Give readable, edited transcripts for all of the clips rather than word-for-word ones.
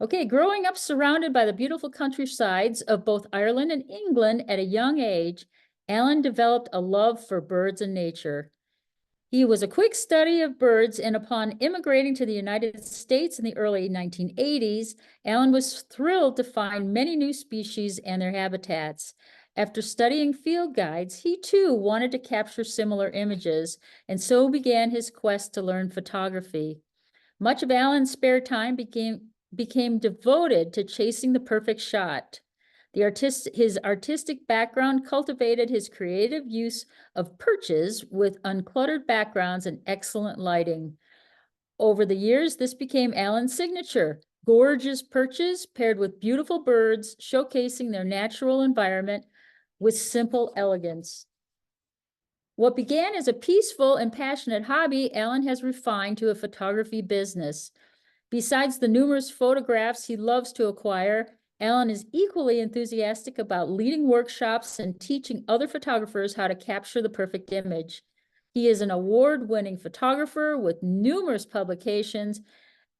Okay, growing up surrounded by the beautiful countrysides of both Ireland and England at a young age, Alan developed a love for birds and nature. He was a quick study of birds, and upon immigrating to the United States in the early 1980s, Alan was thrilled to find many new species and their habitats. After studying field guides, he too wanted to capture similar images, and so began his quest to learn photography. Much of Alan's spare time became devoted to chasing the perfect shot. His artistic background cultivated his creative use of perches with uncluttered backgrounds and excellent lighting. Over the years, this became Alan's signature: gorgeous perches paired with beautiful birds, showcasing their natural environment with simple elegance. What began as a peaceful and passionate hobby, Alan has refined to a photography business. Besides the numerous photographs he loves to acquire, Alan is equally enthusiastic about leading workshops and teaching other photographers how to capture the perfect image. He is an award-winning photographer with numerous publications,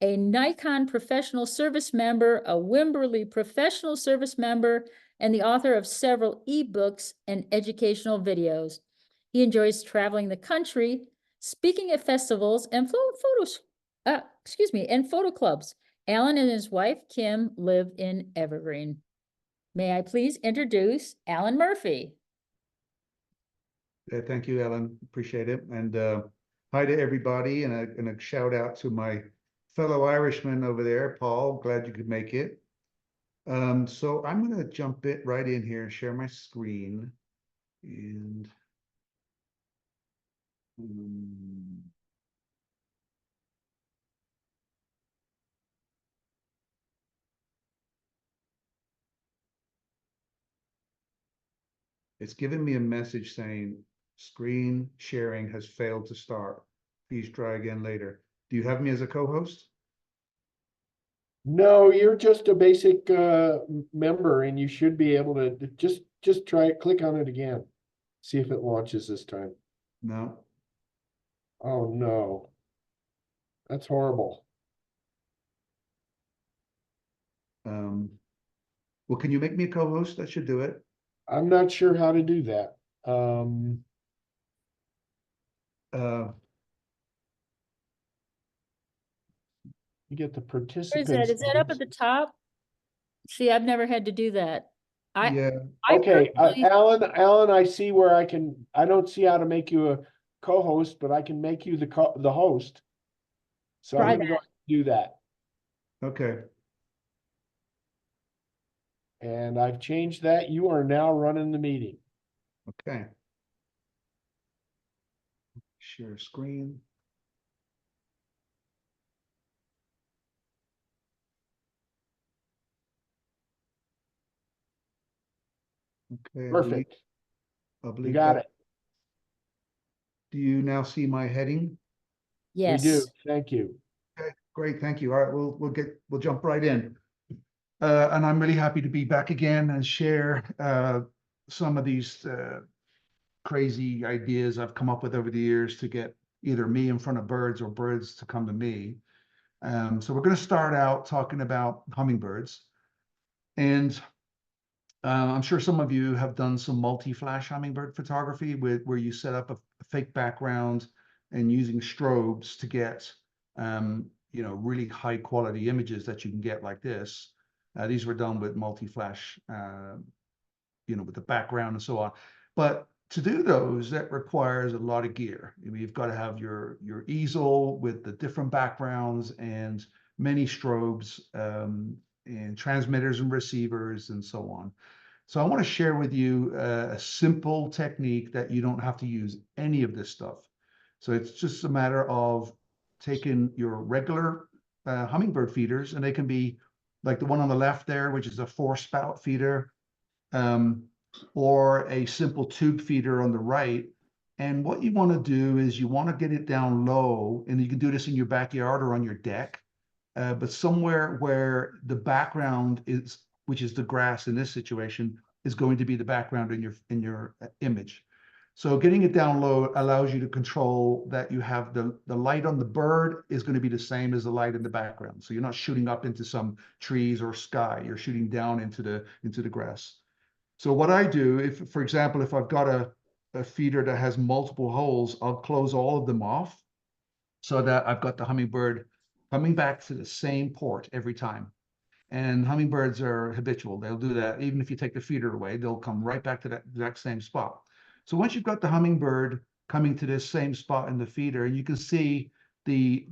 a Nikon Professional Service member, a Wimberley Professional Service member, and the author of several ebooks and educational videos. He enjoys traveling the country, speaking at festivals and photo clubs. Alan and his wife, Kim, live in Evergreen. May I please introduce Alan Murphy? Thank you, Ellen. Appreciate it. And hi to everybody, and a shout out to my fellow Irishman over there, Paul. Glad you could make it. So I'm going to jump right in here and share my screen. And it's giving me a message saying screen sharing has failed to start. Please try again later. Do you have me as a co-host? No, you're just a basic member, and you should be able to just try it. Click on it again. See if it launches this time. No. Oh no. That's horrible. Well, can you make me a co-host? That should do it. I'm not sure how to do that. You get the Where is participants. that? Is that up at the top? See, I've never had to do that. Yeah. Okay, Alan, I see where I don't see how to make you a co-host, but I can make you the host. So I'm going to go ahead and do that. Okay. And I've changed that. You are now running the meeting. Okay. Share screen. Okay. Perfect. I believe You got it. Do you now see my heading? Yes. We do. Thank you. Okay, great. Thank you. All right, we'll jump right in. And I'm really happy to be back again and share some of these crazy ideas I've come up with over the years to get either me in front of birds or birds to come to me. So we're going to start out talking about hummingbirds. And I'm sure some of you have done some multi-flash hummingbird photography where you set up a fake background and using strobes to get really high quality images that you can get like this. These were done with multi-flash, with the background and so on. But to do those, that requires a lot of gear. You've got to have your easel with the different backgrounds and many strobes and transmitters and receivers and so on. So I want to share with you a simple technique that you don't have to use any of this stuff. So it's just a matter of taking your regular hummingbird feeders, and they can be like the one on the left there, which is a 4-spout feeder, or a simple tube feeder on the right. And what you want to do is you want to get it down low, and you can do this in your backyard or on your deck, but somewhere where the background is, which is the grass in this situation, is going to be the background in your image. So getting it down low allows you to control that you have the light on the bird is going to be the same as the light in the background. So you're not shooting up into some trees or sky, you're shooting down into the grass. So what I do, if, for example, if I've got a feeder that has multiple holes, I'll close all of them off so that I've got the hummingbird coming back to the same port every time. And hummingbirds are habitual. They'll do that. Even if you take the feeder away, they'll come right back to that exact same spot. So once you've got the hummingbird coming to this same spot in the feeder, and you can see the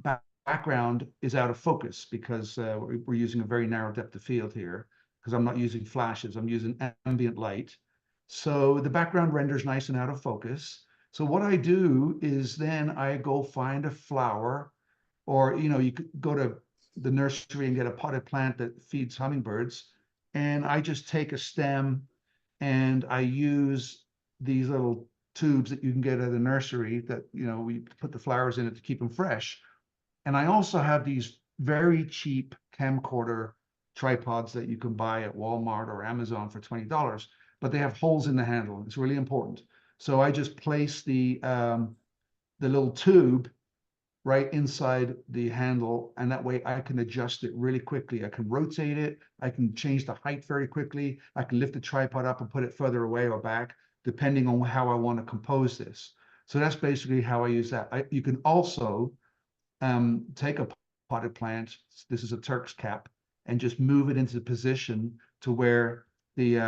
background is out of focus because we're using a very narrow depth of field here, because I'm not using flashes, I'm using ambient light. So the background renders nice and out of focus. So what I do is then I go find a flower, or you could go to the nursery and get a potted plant that feeds hummingbirds. And I just take a stem and I use these little tubes that you can get at the nursery that, we put the flowers in it to keep them fresh. And I also have these very cheap camcorder tripods that you can buy at Walmart or Amazon for $20, but they have holes in the handle. It's really important. So I just place the little tube right inside the handle, and that way I can adjust it really quickly. I can rotate it, I can change the height very quickly, I can lift the tripod up and put it further away or back, depending on how I want to compose this. So that's basically how I use that. You can also take a potted plant, this is a Turk's cap, and just move it into the position to where the,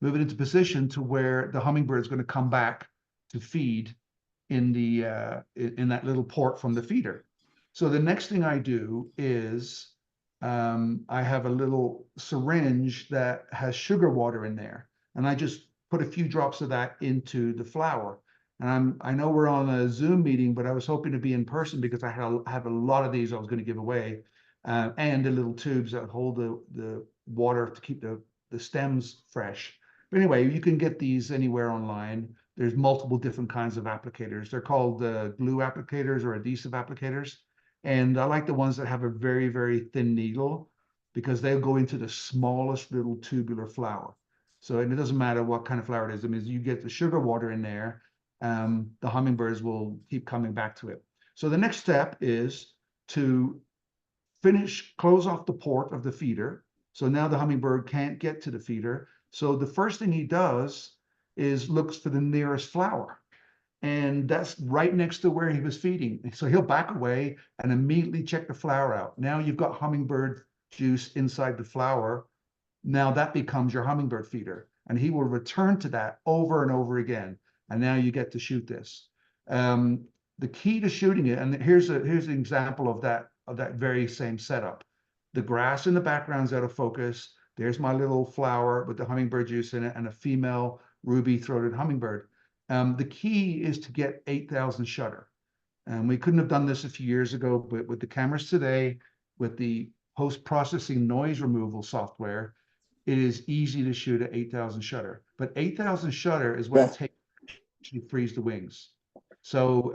move it into position to where the hummingbird is going to come back to feed in that little port from the feeder. So the next thing I do is I have a little syringe that has sugar water in there, and I just put a few drops of that into the flower. And I know we're on a Zoom meeting, but I was hoping to be in person because I have a lot of these I was going to give away, and the little tubes that hold the water to keep the stems fresh. But anyway, you can get these anywhere online. There's multiple different kinds of applicators. They're called glue applicators or adhesive applicators. And I like the ones that have a very, very thin needle because they'll go into the smallest little tubular flower. So, and it doesn't matter what kind of flower it is. I mean, you get the sugar water in there, the hummingbirds will keep coming back to it. So the next step is to close off the port of the feeder. So now the hummingbird can't get to the feeder. So the first thing he does is looks for the nearest flower. And that's right next to where he was feeding. So he'll back away and immediately check the flower out. Now you've got hummingbird juice inside the flower. Now that becomes your hummingbird feeder. And he will return to that over and over again. And now you get to shoot this. The key to shooting it, and here's an example of that very same setup. The grass in the background is out of focus. There's my little flower with the hummingbird juice in it and a female ruby-throated hummingbird. The key is to get 8,000 shutter. And we couldn't have done this a few years ago, but with the cameras today, with the post-processing noise removal software, it is easy to shoot at 8,000 shutter. But 8,000 shutter is what it takes to actually freeze the wings. So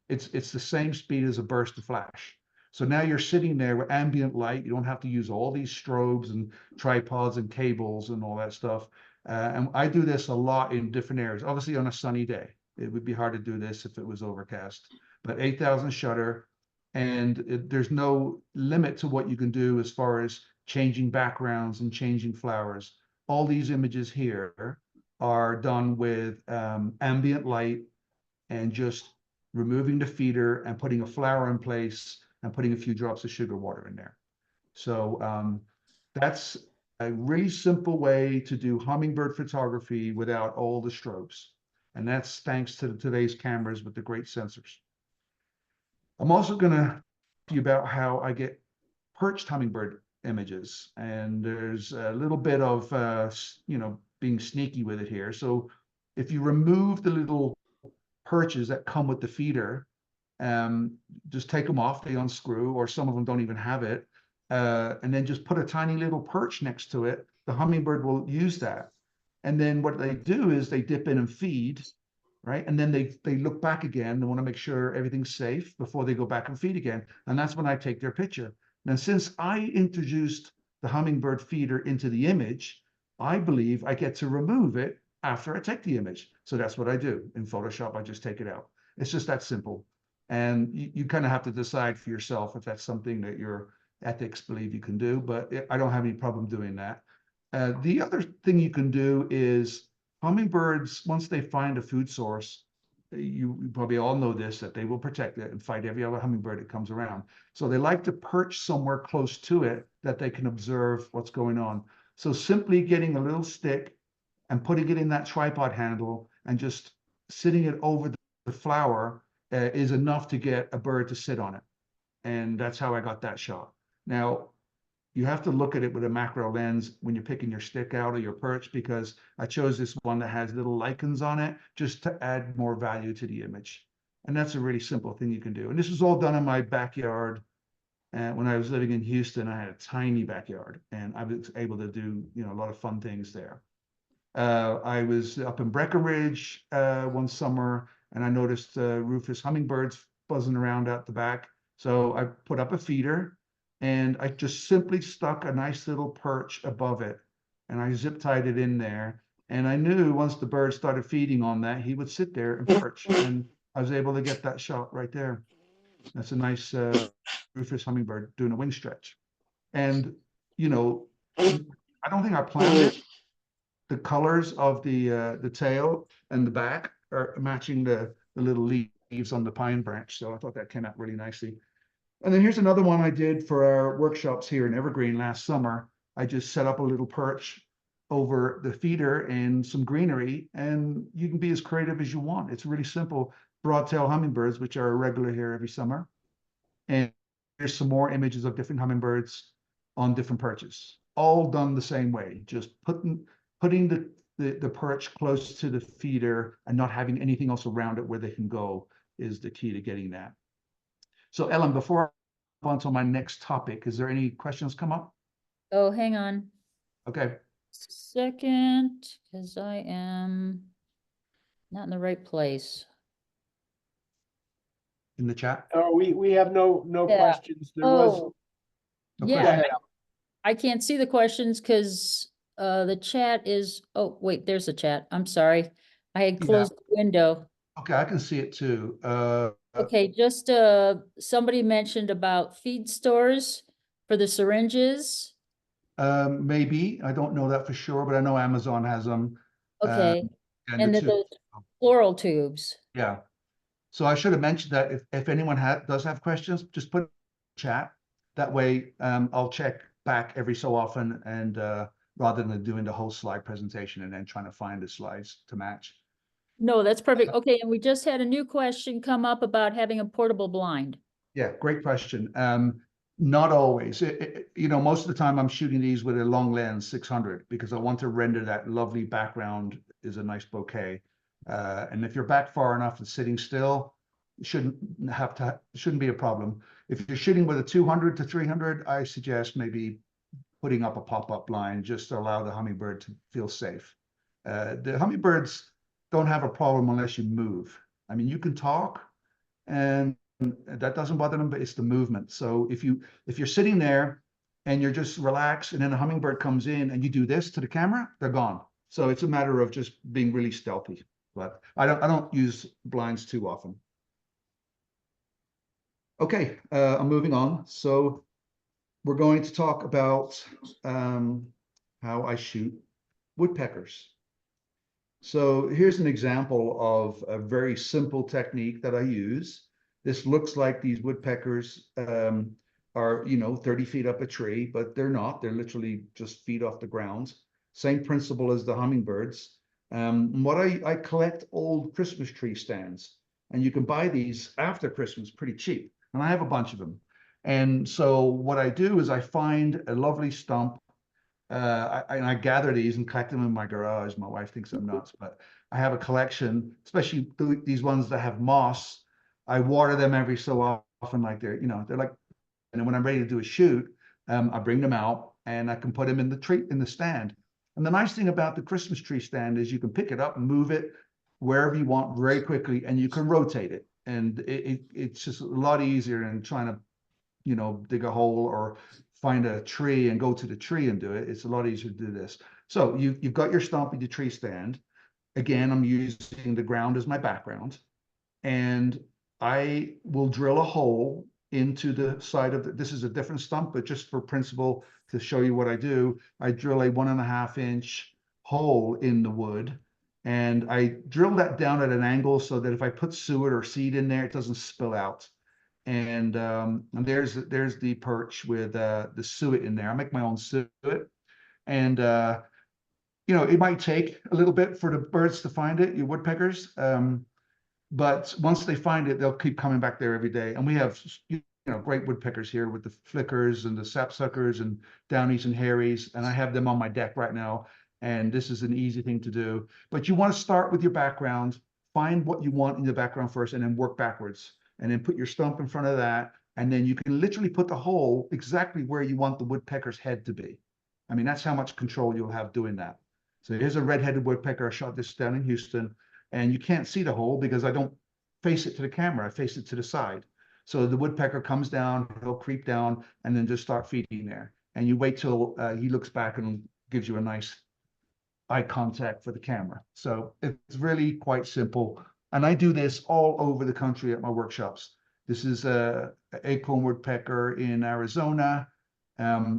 it's the same speed as a burst of flash. So now you're sitting there with ambient light. You don't have to use all these strobes and tripods and cables and all that stuff. And I do this a lot in different areas. Obviously on a sunny day, it would be hard to do this if it was overcast, but 8,000 shutter, and there's no limit to what you can do as far as changing backgrounds and changing flowers. All these images here are done with ambient light and just removing the feeder and putting a flower in place and putting a few drops of sugar water in there. So that's a really simple way to do hummingbird photography without all the strobes. And that's thanks to today's cameras with the great sensors. I'm also going to talk to you about how I get perched hummingbird images. And there's a little bit of, being sneaky with it here. So if you remove the little perches that come with the feeder, just take them off, they unscrew, or some of them don't even have it. And then just put a tiny little perch next to it. The hummingbird will use that. And then what they do is they dip in and feed, right? And then they look back again. They want to make sure everything's safe before they go back and feed again. And that's when I take their picture. Now, since I introduced the hummingbird feeder into the image, I believe I get to remove it after I take the image. So that's what I do in Photoshop. I just take it out. It's just that simple. And you kind of have to decide for yourself if that's something that your ethics believe you can do, but I don't have any problem doing that. The other thing you can do is hummingbirds, once they find a food source, you probably all know this, that they will protect it and fight every other hummingbird that comes around. So they like to perch somewhere close to it that they can observe what's going on. So simply getting a little stick and putting it in that tripod handle and just sitting it over the flower is enough to get a bird to sit on it. And that's how I got that shot. Now, you have to look at it with a macro lens when you're picking your stick out or your perch, because I chose this one that has little lichens on it just to add more value to the image. And that's a really simple thing you can do. And this was all done in my backyard. And when I was living in Houston, I had a tiny backyard and I was able to do, a lot of fun things there. I was up in Breckenridge one summer and I noticed rufous hummingbirds buzzing around out the back. So I put up a feeder and I just simply stuck a nice little perch above it and I zip tied it in there. And I knew once the bird started feeding on that, he would sit there and perch. And I was able to get that shot right there. That's a nice rufous hummingbird doing a wing stretch. And, I don't think I planned it. The colors of the tail and the back are matching the little leaves on the pine branch. So I thought that came out really nicely. And then here's another one I did for our workshops here in Evergreen last summer. I just set up a little perch over the feeder and some greenery, and you can be as creative as you want. It's really simple. Broadtail hummingbirds, which are regular here every summer. And there's some more images of different hummingbirds on different perches, all done the same way. Just putting the perch close to the feeder and not having anything else around it where they can go is the key to getting that. So Ellen, before I move on to my next topic, is there any questions come up? Oh, hang on. Okay. Second, because I am not in the right place. In the chat? Oh, we have no Yeah. questions. There was, Oh, No go yeah, ahead. I can't see the questions because the chat is, oh, wait, there's the chat. I'm sorry. I had Yeah. closed the window. Okay, I can see it too. Okay, just somebody mentioned about feed stores for the syringes. Maybe, I don't know that for sure, but I know Amazon has them. Okay, And and the then two, the floral tubes. yeah. So I should have mentioned that if anyone does have questions, just put in the chat. That way, I'll check back every so often and rather than doing the whole slide presentation and then trying to find the slides to match. No, that's perfect. Okay, and we just had a new question come up about having a portable blind. Yeah, great question. Not always. Most of the time I'm shooting these with a long lens 600 because I want to render that lovely background is a nice bouquet. And if you're back far enough and sitting still, shouldn't be a problem. If you're shooting with a 200 to 300, I suggest maybe putting up a pop-up blind just to allow the hummingbird to feel safe. The hummingbirds don't have a problem unless you move. I mean, you can talk and that doesn't bother them, but it's the movement. So if you're sitting there and you're just relaxed and then a hummingbird comes in and you do this to the camera, they're gone. So it's a matter of just being really stealthy. But I don't use blinds too often. Okay, I'm moving on. So we're going to talk about how I shoot woodpeckers. So here's an example of a very simple technique that I use. This looks like these woodpeckers are, 30 feet up a tree, but they're not. They're literally just feet off the ground. Same principle as the hummingbirds. What I collect old Christmas tree stands, and you can buy these after Christmas pretty cheap. And I have a bunch of them. And so what I do is I find a lovely stump. I gather these and collect them in my garage. My wife thinks I'm nuts, but I have a collection, especially these ones that have moss. I water them every so often, like they're like, and then when I'm ready to do a shoot, I bring them out and I can put them in the stand. And the nice thing about the Christmas tree stand is you can pick it up and move it wherever you want very quickly, and you can rotate it. And it's just a lot easier than trying to, dig a hole or find a tree and go to the tree and do it. It's a lot easier to do this. So you've got your stump with your tree stand. again, I'm using the ground as my background, and I will drill a hole into the side of this is a different stump, but just for principle to show you what I do, I drill a 1.5 inch hole in the wood, and I drill that down at an angle so that if I put suet or seed in there, it doesn't spill out. And there's the perch with the suet in there. I make my own suet, and you know, it might take a little bit for the birds to find it, your woodpeckers. But once they find it, they'll keep coming back there every day. And we have, you know, great woodpeckers here with the flickers and the sapsuckers and downies and hairies. And I have them on my deck right now. And this is an easy thing to do. But you want to start with your background, find what you want in the background first, and then work backwards. And then put your stump in front of that. And then you can literally put the hole exactly where you want the woodpecker's head to be. I mean, that's how much control you'll have doing that. So here's a red-headed woodpecker. I shot this down in Houston. And you can't see the hole because I don't face it to the camera. I face it to the side. So the woodpecker comes down, he'll creep down, and then just start feeding there. And you wait till he looks back and gives you a nice eye contact for the camera. So it's really quite simple. And I do this all over the country at my workshops. This is a acorn woodpecker in Arizona.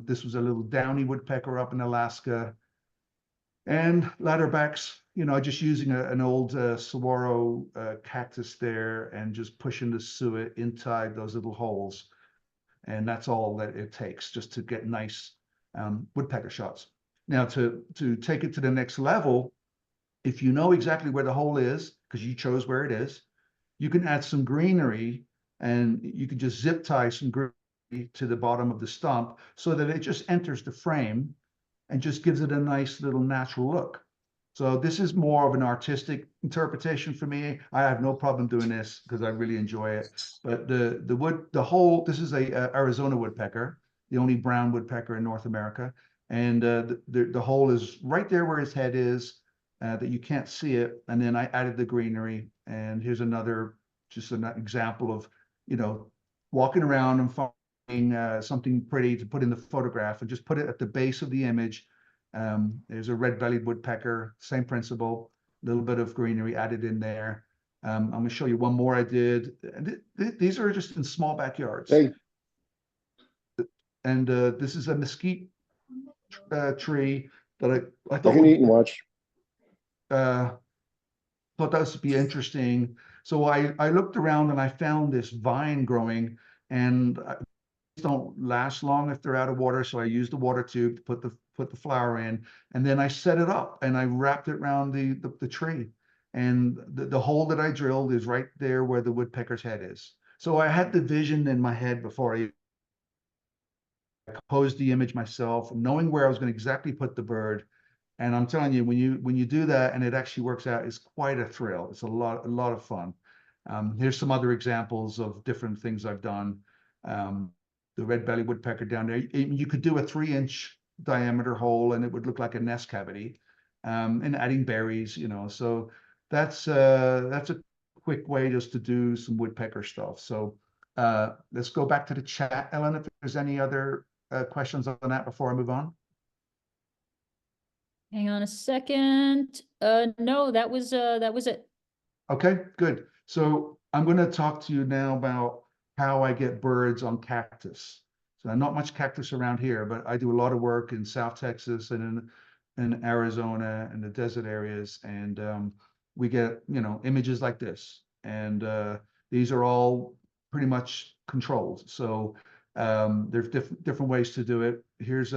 This was a little downy woodpecker up in Alaska. And ladderbacks, you know, just using an old saguaro cactus there and just pushing the suet inside those little holes. And that's all that it takes just to get nice woodpecker shots. Now, to take it to the next level, if you know exactly where the hole is, because you chose where it is, you can add some greenery, and you can just zip tie some greenery to the bottom of the stump so that it just enters the frame and just gives it a nice little natural look. So this is more of an artistic interpretation for me. I have no problem doing this because I really enjoy it. But the hole, this is a Arizona woodpecker, the only brown woodpecker in North America. And the hole is right there where his head is, that you can't see it. And then I added the greenery. And here's another, just an example of, you know, walking around and something pretty to put in the photograph and just put it at the base of the image. There's a red-bellied woodpecker, same principle, a little bit of greenery added in there. I'm going to show you one more I did. And these are just in small backyards. Hey. And this is a mesquite tree that I I thought can eat and watch. thought that would be interesting. So I looked around and I found this vine growing, and don't last long if they're out of water. So I used the water tube to put the flower in, and then I set it up and I wrapped it around the tree. And the hole that I drilled is right there where the woodpecker's head is. So I had the vision in my head before I composed the image myself, knowing where I was going to exactly put the bird. And I'm telling you, when you do that and it actually works out, it's quite a thrill. It's a lot of fun. Here's some other examples of different things I've done. The red-bellied woodpecker down there. You could do a 3-inch diameter hole and it would look like a nest cavity, and adding berries, you know. So that's a quick way just to do some woodpecker stuff. So let's go back to the chat, Ellen, if there's any other questions on that before I move on. Hang on a second. No, that was it. Okay, good. So I'm going to talk to you now about how I get birds on cactus. So not much cactus around here, but I do a lot of work in South Texas and in Arizona and the desert areas. And we get, you know, images like this. And these are all pretty much controlled. So there's different ways to do it. Here's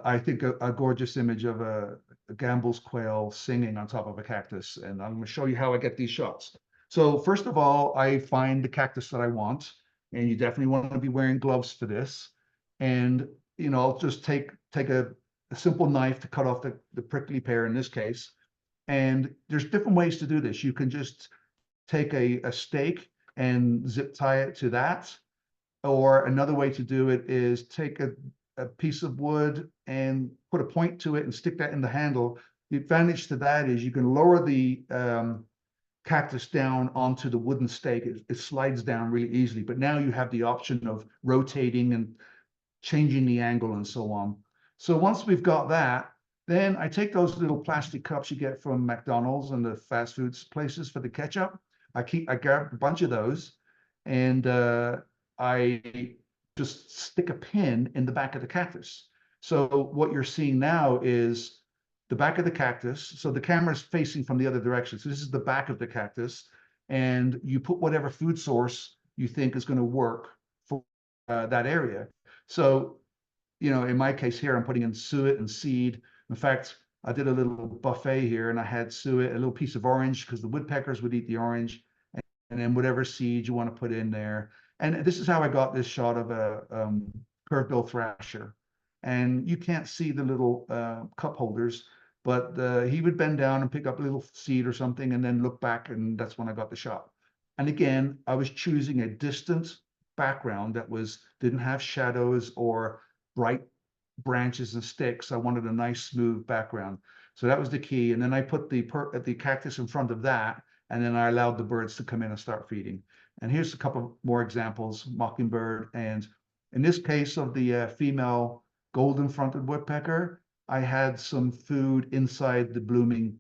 I think a gorgeous image of a Gambel's quail singing on top of a cactus. And I'm going to show you how I get these shots. So first of all, I find the cactus that I want, and you definitely want to be wearing gloves for this. And, you know, I'll just take a simple knife to cut off the prickly pear in this case. And there's different ways to do this. You can just take a stake and zip tie it to that. Or another way to do it is take a piece of wood and put a point to it and stick that in the handle. The advantage to that is you can lower the cactus down onto the wooden stake. It slides down really easily, but now you have the option of rotating and changing the angle and so on. So once we've got that, Then I take those little plastic cups you get from McDonald's and the fast foods places for the ketchup. I grab a bunch of those, and I just stick a pin in the back of the cactus. So what you're seeing now is the back of the cactus. So the camera's facing from the other direction. So this is the back of the cactus, and you put whatever food source you think is going to work for that area. So, you know, in my case here, I'm putting in suet and seed. In fact, I did a little buffet here, and I had suet, a little piece of orange, because the woodpeckers would eat the orange, and then whatever seeds you want to put in there. And this is how I got this shot of a curve-bill thrasher. And you can't see the little cup holders, but he would bend down and pick up a little seed or something, and then look back, and that's when I got the shot. And again, I was choosing a distant background that didn't have shadows or bright branches and sticks. I wanted a nice smooth background. So that was the key. And then I put the cactus in front of that, and then I allowed the birds to come in and start feeding. And here's a couple more examples, mockingbird. And in this case of the female golden-fronted woodpecker, I had some food inside the blooming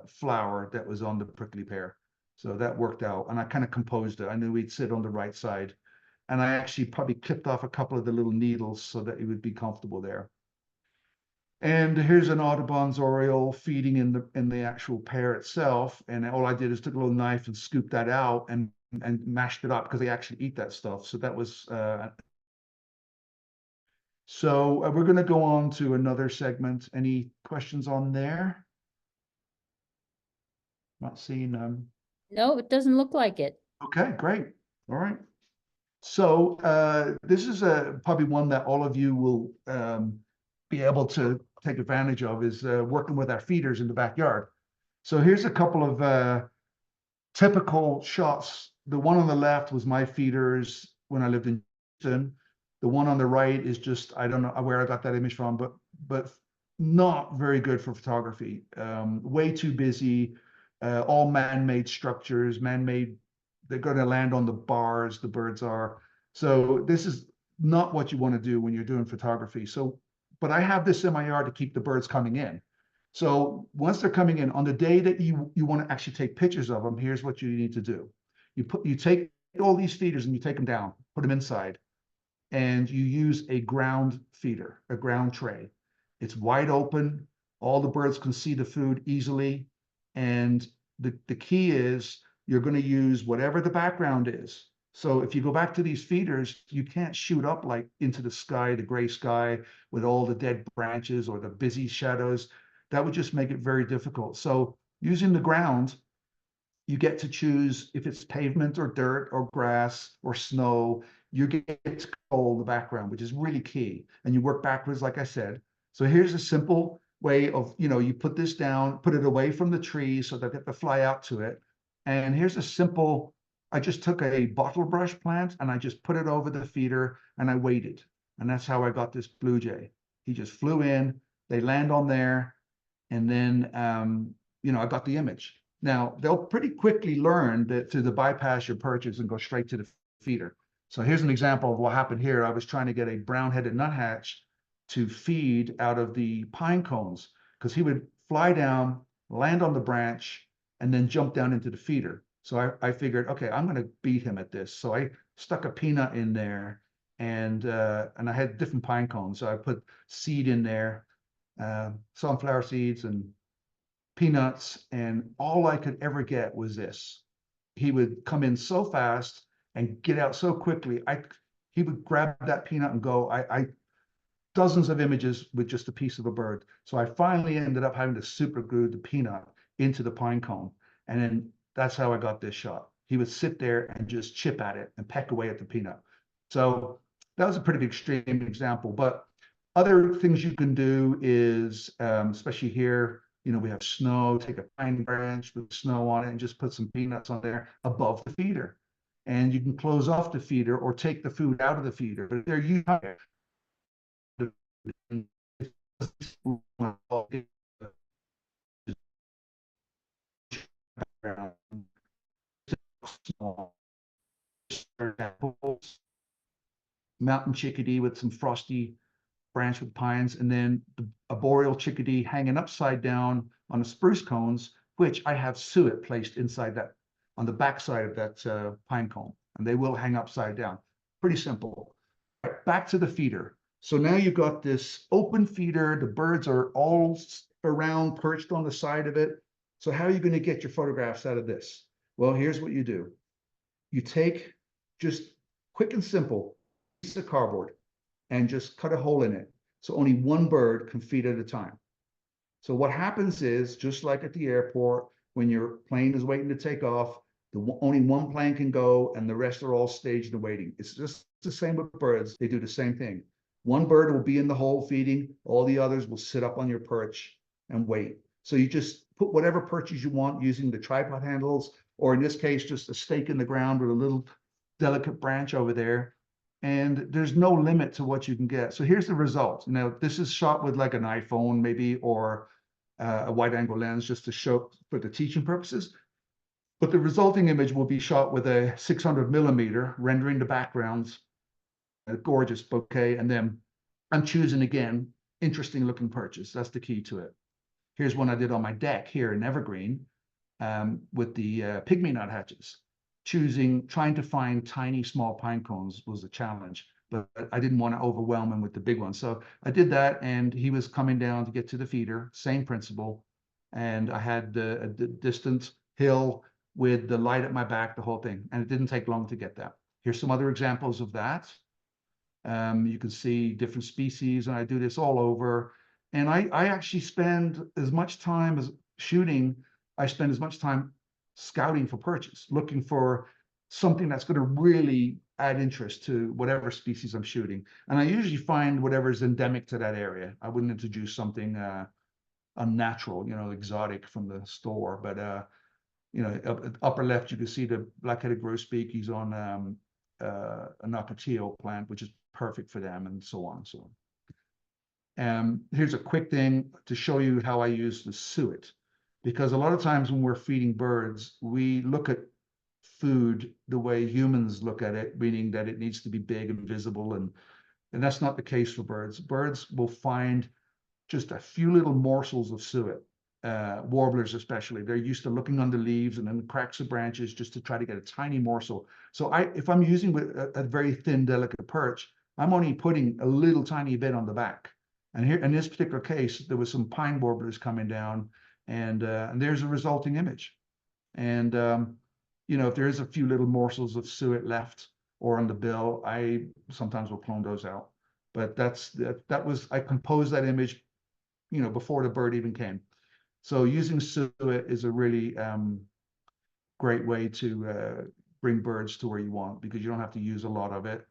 flower that was on the prickly pear. So that worked out, and I kind of composed it. I knew he'd sit on the right side. And I actually probably clipped off a couple of the little needles so that he would be comfortable there. And here's an Audubon's oriole feeding in the actual pear itself. And all I did is took a little knife and scooped that out and mashed it up, because they actually eat that stuff. So that was we're going to go on to another segment. Any questions on there? Not seeing them. No, it doesn't look like it. Okay, great. All right. So this is probably one that all of you will be able to take advantage of, is working with our feeders in the backyard. So here's a couple of typical shots. The one on the left was my feeders when I lived in Houston. The one on the right is just, I don't know where I got that image from, but not very good for photography. Way too busy, all man-made structures, they're going to land on the bars, the birds are. So this is not what you want to do when you're doing photography. So, but I have this in my yard to keep the birds coming in. So once they're coming in, on the day that you want to actually take pictures of them, here's what you need to do. You take all these feeders and you take them down, put them inside, and you use a ground feeder, a ground tray. It's wide open. All the birds can see the food easily. And the key is, you're going to use whatever the background is. So if you go back to these feeders, you can't shoot up like into the sky, the gray sky, with all the dead branches or the busy shadows. That would just make it very difficult. So using the ground, you get to choose if it's pavement or dirt or grass or snow. You get to control the background, which is really key. And you work backwards, like I said. So here's a simple way of, you put this down, put it away from the tree so that they have to fly out to it. And here's a simple, I just took a bottle brush plant and I just put it over the feeder and I waited. And that's how I got this blue jay. He just flew in, they land on there, and then, I got the image. Now, they'll pretty quickly learn to bypass your perches and go straight to the feeder. So here's an example of what happened here. I was trying to get a brown-headed nuthatch to feed out of the pine cones, because he would fly down, land on the branch, and then jump down into the feeder. So I figured, okay, I'm going to beat him at this. So I stuck a peanut in there, and I had different pine cones. So I put seed in there, sunflower seeds and peanuts, and all I could ever get was this. He would come in so fast and get out so quickly. He would grab that peanut and go. I dozens of images with just a piece of a bird. So I finally ended up having to super glue the peanut into the pine cone. And then that's how I got this shot. He would sit there and just chip at it and peck away at the peanut. So that was a pretty extreme example. But other things you can do is, especially here, we have snow, take a pine branch with snow on it and just put some peanuts on there above the feeder. And you can close off the feeder or take the food out of the feeder. But they're used mountain chickadee with some frosty branch with pines, and then a boreal chickadee hanging upside down on the spruce cones, which I have suet placed inside that, on the backside of that pine cone, and they will hang upside down. Pretty simple. Back to the feeder. So now you've got this open feeder. The birds are all around, perched on the side of it. So how are you going to get your photographs out of this? Well, here's what you do. You take, just quick and simple, piece of cardboard and just cut a hole in it. So only one bird can feed at a time. So what happens is, just like at the airport, when your plane is waiting to take off, only one plane can go and the rest are all staged and waiting. It's just the same with birds. They do the same thing. One bird will be in the hole feeding. All the others will sit up on your perch and wait. So you just put whatever perches you want using the tripod handles, or in this case, just a stake in the ground with a little delicate branch over there. And there's no limit to what you can get. So here's the result. Now, this is shot with like an iPhone maybe, or a wide angle lens, just to show for the teaching purposes. But the resulting image will be shot with a 600 millimeter, rendering the backgrounds, a gorgeous bouquet. And then I'm choosing, again, interesting looking perches. That's the key to it. Here's one I did on my deck here in Evergreen with the pygmy nuthatches. Trying to find tiny, small pine cones was a challenge, but I didn't want to overwhelm him with the big one. So I did that, and he was coming down to get to the feeder, same principle. And I had a distant hill with the light at my back, the whole thing. And it didn't take long to get that. Here's some other examples of that. You can see different species, and I do this all over. And I actually spend as much time as shooting, I spend as much time scouting for perches, looking for something that's going to really add interest to whatever species I'm shooting. And I usually find whatever is endemic to that area. I wouldn't introduce something unnatural, exotic from the store. But, upper left, you can see the black-headed grosbeak. He's on an ocotillo plant, which is perfect for them, and so on and so on. Here's a quick thing to show you how I use the suet. Because a lot of times when we're feeding birds, we look at food the way humans look at it, meaning that it needs to be big and visible, and that's not the case for birds. Birds will find just a few little morsels of suet, warblers especially. They're used to looking on the leaves and in the cracks of branches just to try to get a tiny morsel. So if I'm using a very thin, delicate perch, I'm only putting a little tiny bit on the back. And here, in this particular case, there was some pine warblers coming down, and there's a resulting image. And if there is a few little morsels of suet left or on the bill, I sometimes will clone those out. But I composed that image, before the bird even came. So using suet is a really great way to bring birds to where you want, because you don't have to use a lot of it.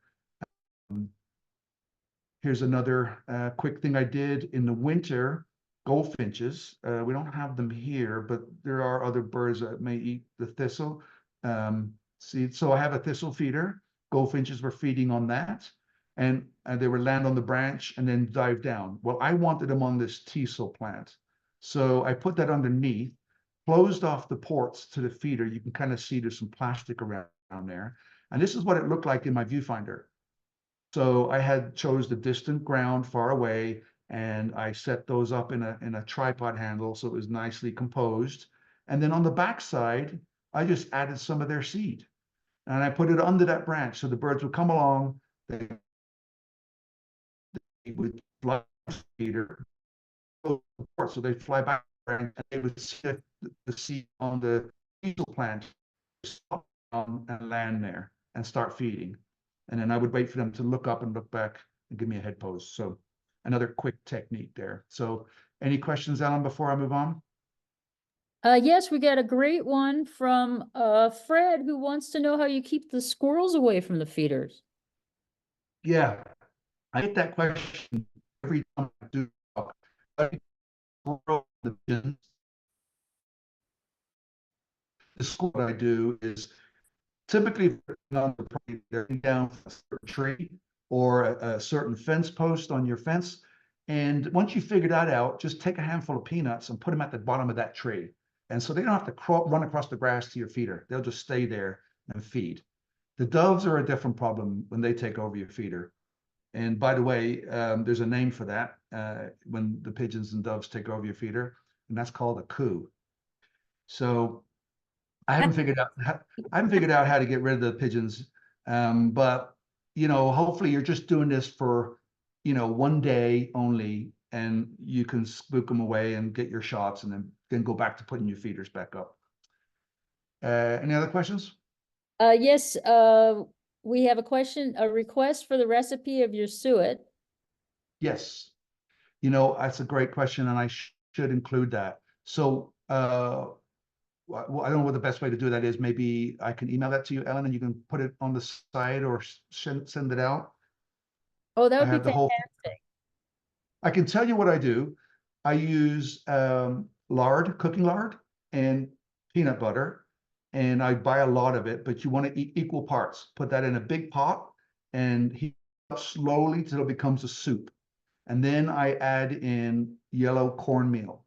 Here's another quick thing I did in the winter. Goldfinches, we don't have them here, but there are other birds that may eat the thistle. So I have a thistle feeder. Goldfinches were feeding on that, and they would land on the branch and then dive down. Well, I wanted them on this teasel plant. So I put that underneath, closed off the ports to the feeder. You can kind of see there's some plastic around there. And this is what it looked like in my viewfinder. So I had chose the distant ground far away, and I set those up in a tripod handle so it was nicely composed. And then on the back side, I just added some of their seed. And I put it under that branch so the birds would come along, they would fly feeder, so they'd fly back and they would see the seed on the teasel plant, stop and land there and start feeding. And then I would wait for them to look up and look back and give me a head pose. So another quick technique there. So any questions, Ellen, before I move on? Yes, we got a great one from Fred, who wants to know how you keep the squirrels away from the feeders. Yeah, I get that question every time I do talk. The school I do is typically down a certain tree or a certain fence post on your fence. And once you figure that out, just take a handful of peanuts and put them at the bottom of that tree. And so they don't have to run across the grass to your feeder. They'll just stay there and feed. The doves are a different problem when they take over your feeder. And by the way, there's a name for that when the pigeons and doves take over your feeder, and that's called a coup. So I haven't figured out how to get rid of the pigeons, but hopefully you're just doing this for 1 day only, and you can spook them away and get your shots, and then go back to putting your feeders back up. Any other questions? Yes, we have a request for the recipe of your suet. Yes. That's a great question, and I should include that. So, well, I don't know what the best way to do that is. Maybe I can email that to you, Ellen, and you can put it on the site or send it out. Oh, that I would be have the whole. fantastic. I can tell you what I do. I use lard, cooking lard, and peanut butter, and I buy a lot of it, but you want to eat equal parts. Put that in a big pot and heat up slowly till it becomes a soup. And then I add in yellow cornmeal.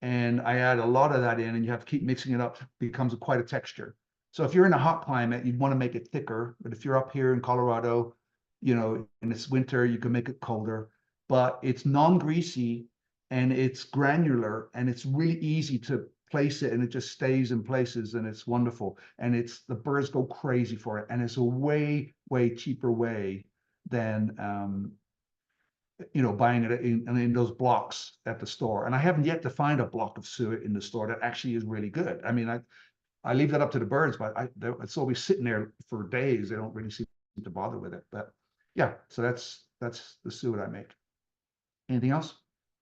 And I add a lot of that in, and you have to keep mixing it up. It becomes quite a texture. So if you're in a hot climate, you'd want to make it thicker. But if you're up here in Colorado, and it's winter, you can make it colder. But it's non-greasy, and it's granular, and it's really easy to place it, and it just stays in places, and it's wonderful. And the birds go crazy for it. And it's a way, way cheaper way than buying it in those blocks at the store. And I haven't yet to find a block of suet in the store that actually is really good. I mean, I leave that up to the birds, but it's always sitting there for days. They don't really seem to bother with it. But yeah, so that's the suet I make. Anything else?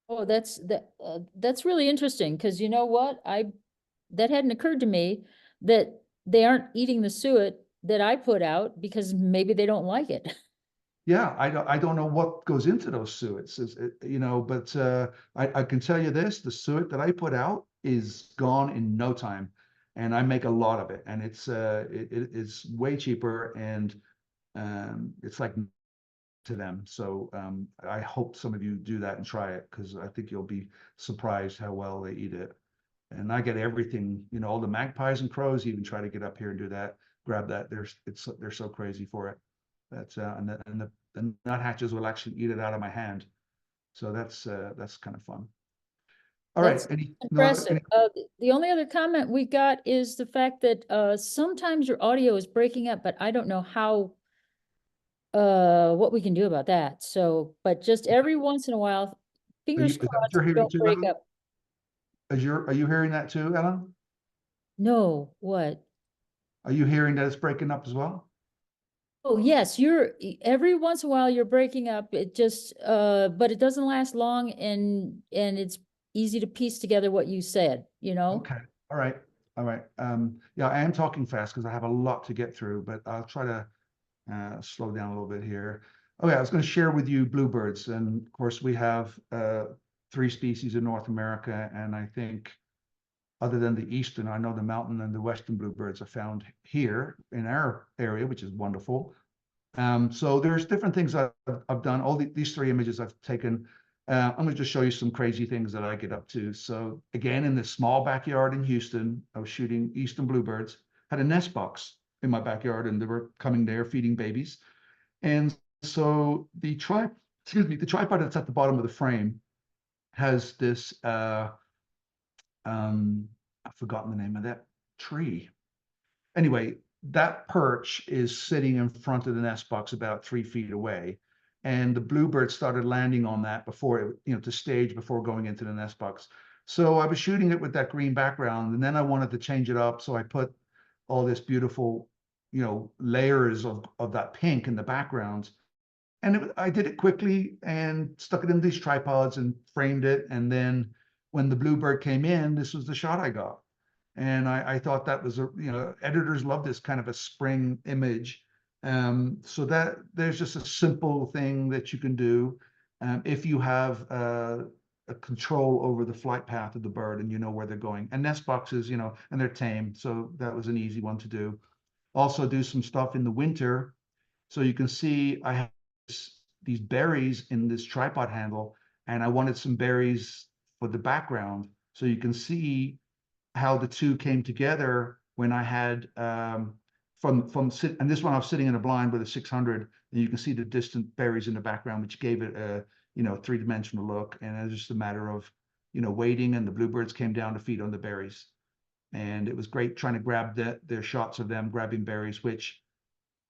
Oh, that's really interesting, because you know what? That hadn't occurred to me that they aren't eating the suet that I put out because maybe they don't like it. Yeah, I don't know what goes into those suets, but I can tell you this: the suet that I put out is gone in no time, and I make a lot of it, and it's way cheaper, and it's like to them. So I hope some of you do that and try it, because I think you'll be surprised how well they eat it. And I get everything, all the magpies and crows even try to get up here and do that, grab that. They're so crazy for it. That's and the nuthatches will actually eat it out of my hand. So that's kind of fun. All right. That's impressive. The only other comment we got is the fact that sometimes your audio is breaking up, but I don't know how what we can do about that. So, but just every once in a while, fingers is that crossed, you're hearing don't too, break Ellen? up. Are you hearing that too, Ellen? No, what? Are you hearing that it's breaking up as well? Oh, yes, every once in a while you're breaking up. It just, but it doesn't last long, and it's easy to piece together what you said, Okay. All right. All right. Yeah, I am talking fast because I have a lot to get through, but I'll try to slow down a little bit here. Okay, I was going to share with you bluebirds, and of course we have 3 species in North America, and I think other than the eastern, I know the mountain and the western bluebirds are found here in our area, which is wonderful. So there's different things I've done. All these 3 images I've taken. I'm going to just show you some crazy things that I get up to. So again, in this small backyard in Houston, I was shooting eastern bluebirds. Had a nest box in my backyard, and they were coming there feeding babies. And so the tripod that's at the bottom of the frame has this I've forgotten the name of that tree. Anyway, that perch is sitting in front of the nest box about 3 feet away. And the bluebird started landing on that before it, to stage before going into the nest box. So I was shooting it with that green background, and then I wanted to change it up. So I put all this beautiful, layers of that pink in the background. And I did it quickly and stuck it in these tripods and framed it. And then when the bluebird came in, this was the shot I got. And I thought that was editors love this kind of a spring image. So that there's just a simple thing that you can do if you have a control over the flight path of the bird and you know where they're going. And nest boxes, and they're tame, so that was an easy one to do. Also do some stuff in the winter. So you can see I have these berries in this tripod handle, and I wanted some berries for the background. So you can see how the 2 came together when I had and this one I was sitting in a blind with a 600, And you can see the distant berries in the background, which gave it a, you know, three-dimensional look. And it was just a matter of, you know, waiting, and the bluebirds came down to feed on the berries. And it was great trying to grab their shots of them grabbing berries, which,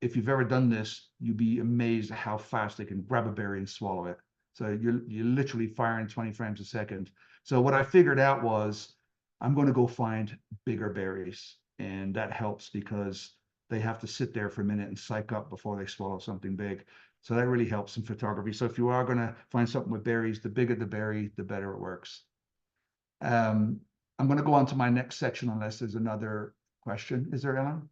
if you've ever done this, you'd be amazed at how fast they can grab a berry and swallow it. So you're literally firing 20 frames a second. So what I figured out was, I'm going to go find bigger berries, and that helps because they have to sit there for a minute and psych up before they swallow something big. So that really helps in photography. So if you are going to find something with berries, the bigger the berry, the better it works. I'm going to go on to my next section unless there's another question. Is there, Ellen?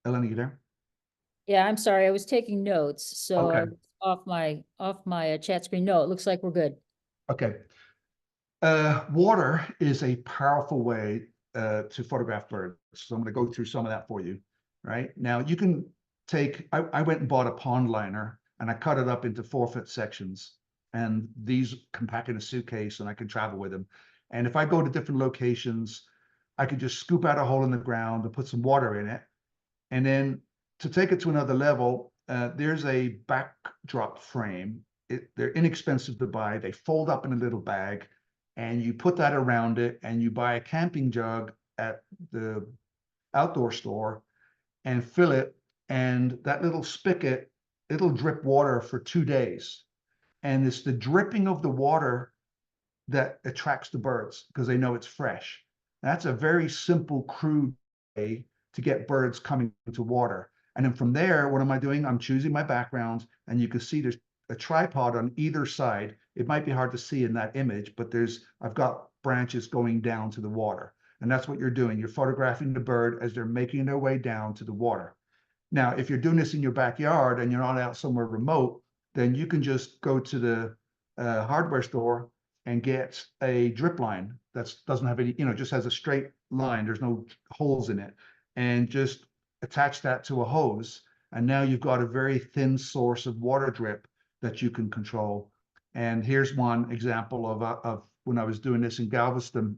Ellen, are you there? Yeah, I'm sorry, I was taking notes, so I Okay. was off my chat screen. No, it looks like we're good. Okay. Water is a powerful way to photograph birds. So I'm going to go through some of that for you. Right now, you can take, I went and bought a pond liner, and I cut it up into 4-foot sections. And these can pack in a suitcase, and I can travel with them. And if I go to different locations, I could just scoop out a hole in the ground and put some water in it. And then to take it to another level, there's a backdrop frame. They're inexpensive to buy. They fold up in a little bag, and you put that around it, and you buy a camping jug at the outdoor store and fill it. And that little spigot, it'll drip water for 2 days. And it's the dripping of the water that attracts the birds because they know it's fresh. That's a very simple, crude way to get birds coming to water. And then from there, what am I doing? I'm choosing my background, and you can see there's a tripod on either side. It might be hard to see in that image, but I've got branches going down to the water. And that's what you're doing. You're photographing the bird as they're making their way down to the water. Now, if you're doing this in your backyard and you're not out somewhere remote, then you can just go to the hardware store and get a drip line that doesn't have any, you know, just has a straight line. There's no holes in it, and just attach that to a hose. And now you've got a very thin source of water drip that you can control. And here's one example of when I was doing this in Galveston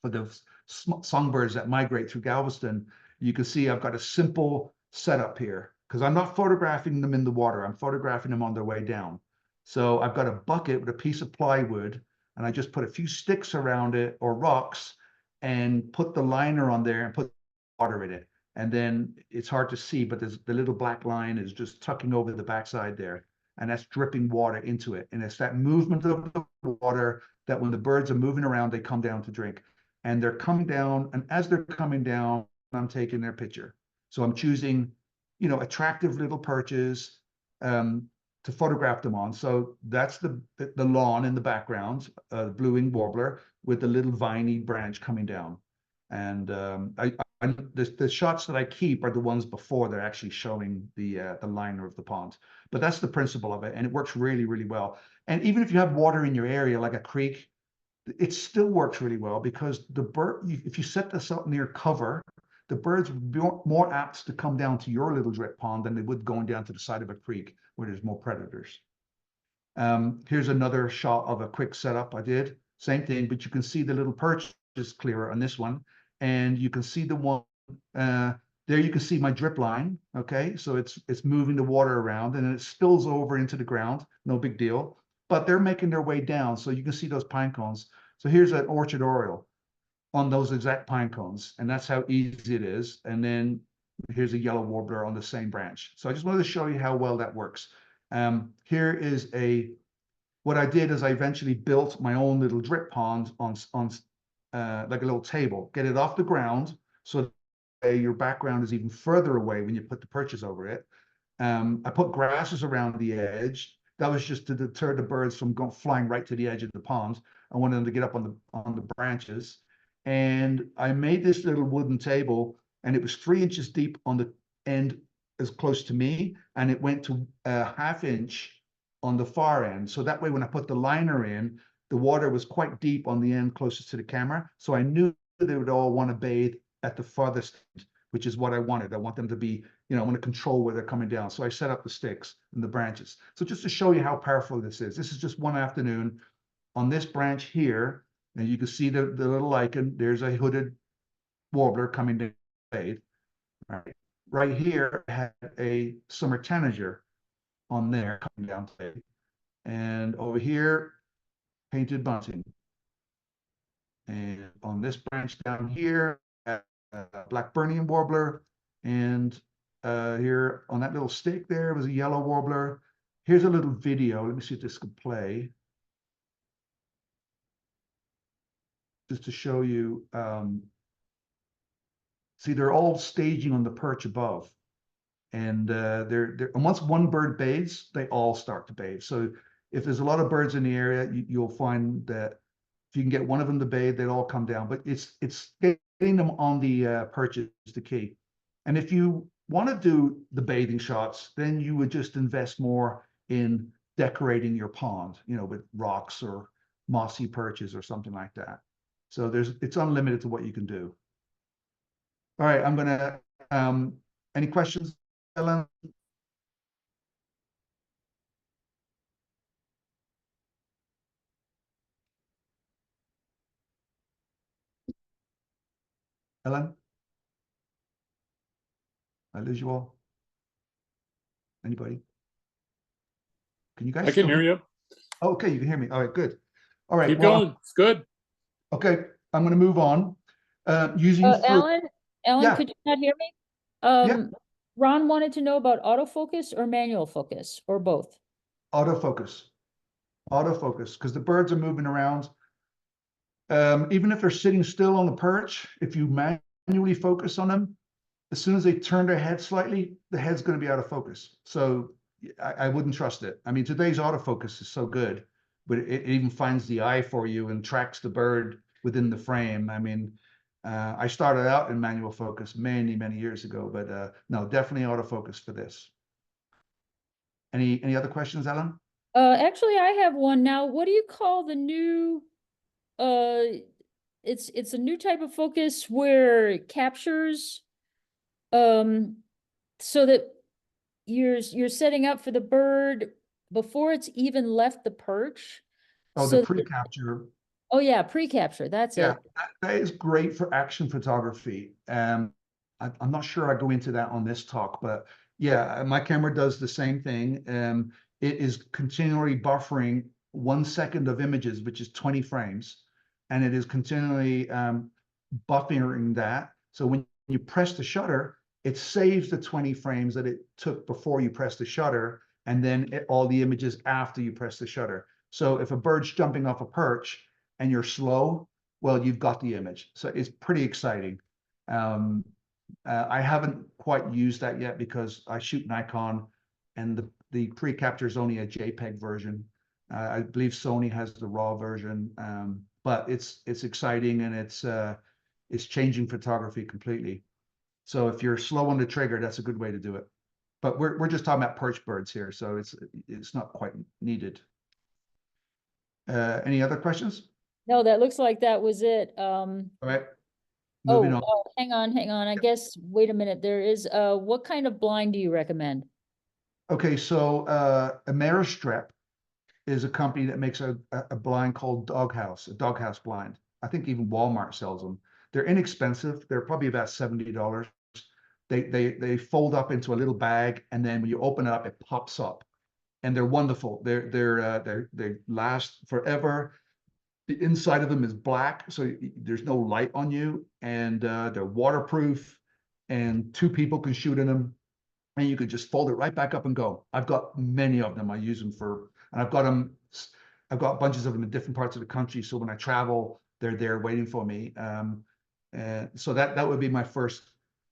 for the songbirds that migrate through Galveston. You can see I've got a simple setup here because I'm not photographing them in the water. I'm photographing them on their way down. So I've got a bucket with a piece of plywood, and I just put a few sticks around it or rocks and put the liner on there and put water in it. And then it's hard to see, but there's the little black line is just tucking over the backside there, and that's dripping water into it. And it's that movement of the water that when the birds are moving around, they come down to drink. And they're coming down, and as they're coming down, I'm taking their picture. So I'm choosing, you know, attractive little perches to photograph them on. So that's the lawn in the background, the blue-winged warbler with the little viney branch coming down. And the shots that I keep are the ones before they're actually showing the liner of the pond. But that's the principle of it, and it works really, really well. And even if you have water in your area, like a creek, it still works really well because the bird, if you set this up near cover, the birds would be more apt to come down to your little drip pond than they would going down to the side of a creek where there's more predators. Here's another shot of a quick setup I did. Same thing, but you can see the little perch is clearer on this one. And you can see the one, there you can see my drip line, okay? So it's moving the water around and it spills over into the ground, no big deal. But they're making their way down, so you can see those pine cones. So here's an orchard oriole on those exact pine cones, and that's how easy it is. And then here's a yellow warbler on the same branch. So I just wanted to show you how well that works. Here is what I did is I eventually built my own little drip pond on like a little table, get it off the ground so your background is even further away when you put the perches over it. I put grasses around the edge. That was just to deter the birds from flying right to the edge of the pond. I wanted them to get up on the branches. And I made this little wooden table, and it was 3 inches deep on the end as close to me, and it went to a 1/2 inch on the far end. So that way, when I put the liner in, the water was quite deep on the end closest to the camera. So I knew they would all want to bathe at the farthest end, which is what I wanted. I want them to be, you know, I want to control where they're coming down. So I set up the sticks and the branches. So just to show you how powerful this is just one afternoon on this branch here. And you can see the little lichen. There's a hooded warbler coming to bathe. Right here, I had a summer tanager on there coming down to bathe. And over here, painted bunting. And on this branch down here, Blackburnian warbler. And here on that little stick there was a yellow warbler. Here's a little video. Let me see if this can play. Just to show you, see, they're all staging on the perch above. And and once one bird bathes, they all start to bathe. So if there's a lot of birds in the area, you'll find that if you can get one of them to bathe, they'll all come down. But it's getting them on the perch is the key. And if you want to do the bathing shots, then you would just invest more in decorating your pond, with rocks or mossy perches or something like that. So it's unlimited to what you can do. All right, I'm gonna, any questions, Ellen? Ellen? I lose you all? Anybody? Can you guys? I can hear you. Oh, okay, you can hear me. All right, good. All right. Keep well, going. It's good. Okay, I'm going to move on. Using Alan, Yeah. could you not hear me? Yeah. Ron wanted to know about autofocus or manual focus, or both. Autofocus, because the birds are moving around. Even if they're sitting still on the perch, if you manually focus on them, as soon as they turn their head slightly, the head's going to be out of focus. So I wouldn't trust it. I mean, today's autofocus is so good, but it even finds the eye for you and tracks the bird within the frame. I mean, I started out in manual focus many, many years ago, but no, definitely autofocus for this. Any other questions, Ellen? Actually, I have one now. What do you call the new, it's a new type of focus where it captures, so that you're setting up for the bird before it's even left the perch. Oh, So the pre-capture. Oh yeah, pre-capture, that's Yeah, it. that is great for action photography. I'm not sure I go into that on this talk, but yeah, my camera does the same thing. It is continually buffering 1 second of images, which is 20 frames, and it is continually buffering that. So when you press the shutter, it saves the 20 frames that it took before you press the shutter, and then all the images after you press the shutter. So if a bird's jumping off a perch and you're slow, well, you've got the image. So it's pretty exciting. I haven't quite used that yet because I shoot Nikon, and the pre-capture is only a JPEG version. I believe Sony has the RAW version, but it's exciting, and it's changing photography completely. So if you're slow on the trigger, that's a good way to do it. But we're just talking about perch birds here, so it's not quite needed. Any other questions? No, that looks like that was it. All right. Moving on. Hang on. I guess, wait a minute. There is, what kind of blind do you recommend? Okay, so Ameristrep is a company that makes a blind called Doghouse, a doghouse blind. I think even Walmart sells them. They're inexpensive. They're probably about $70. They fold up into a little bag, and then when you open it up, it pops up, and they're wonderful. They last forever. The inside of them is black, so there's no light on you, and they're waterproof, and 2 people can shoot in them, and you could just fold it right back up and go. I've got many of them. I use them and I've got bunches of them in different parts of the country, so when I travel, they're there waiting for me. So that would be my first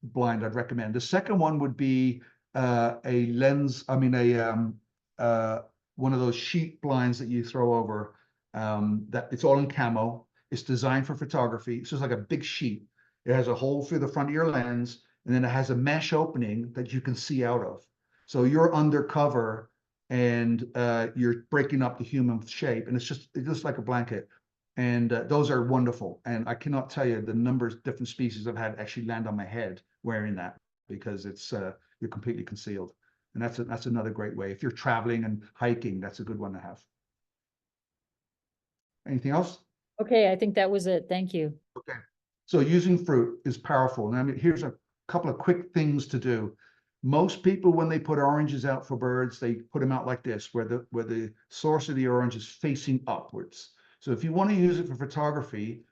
blind I'd recommend. The second one would be a lens, one of those sheet blinds that you throw over. That it's all in camo. It's designed for photography. So it's like a big sheet. It has a hole through the front of your lens, and then it has a mesh opening that you can see out of. So you're undercover, and you're breaking up the human shape, and it's just like a blanket. And those are wonderful. And I cannot tell you the numbers of different species I've had actually land on my head wearing that, because it's you're completely concealed. And that's another great way. If you're traveling and hiking, that's a good one to have. Anything else? Okay, I think that was it. Thank you. Okay. So using fruit is powerful. And I mean, here's a couple of quick things to do. Most people, when they put oranges out for birds, they put them out like this, where the source of the orange is facing upwards. So if you want to use it for photography,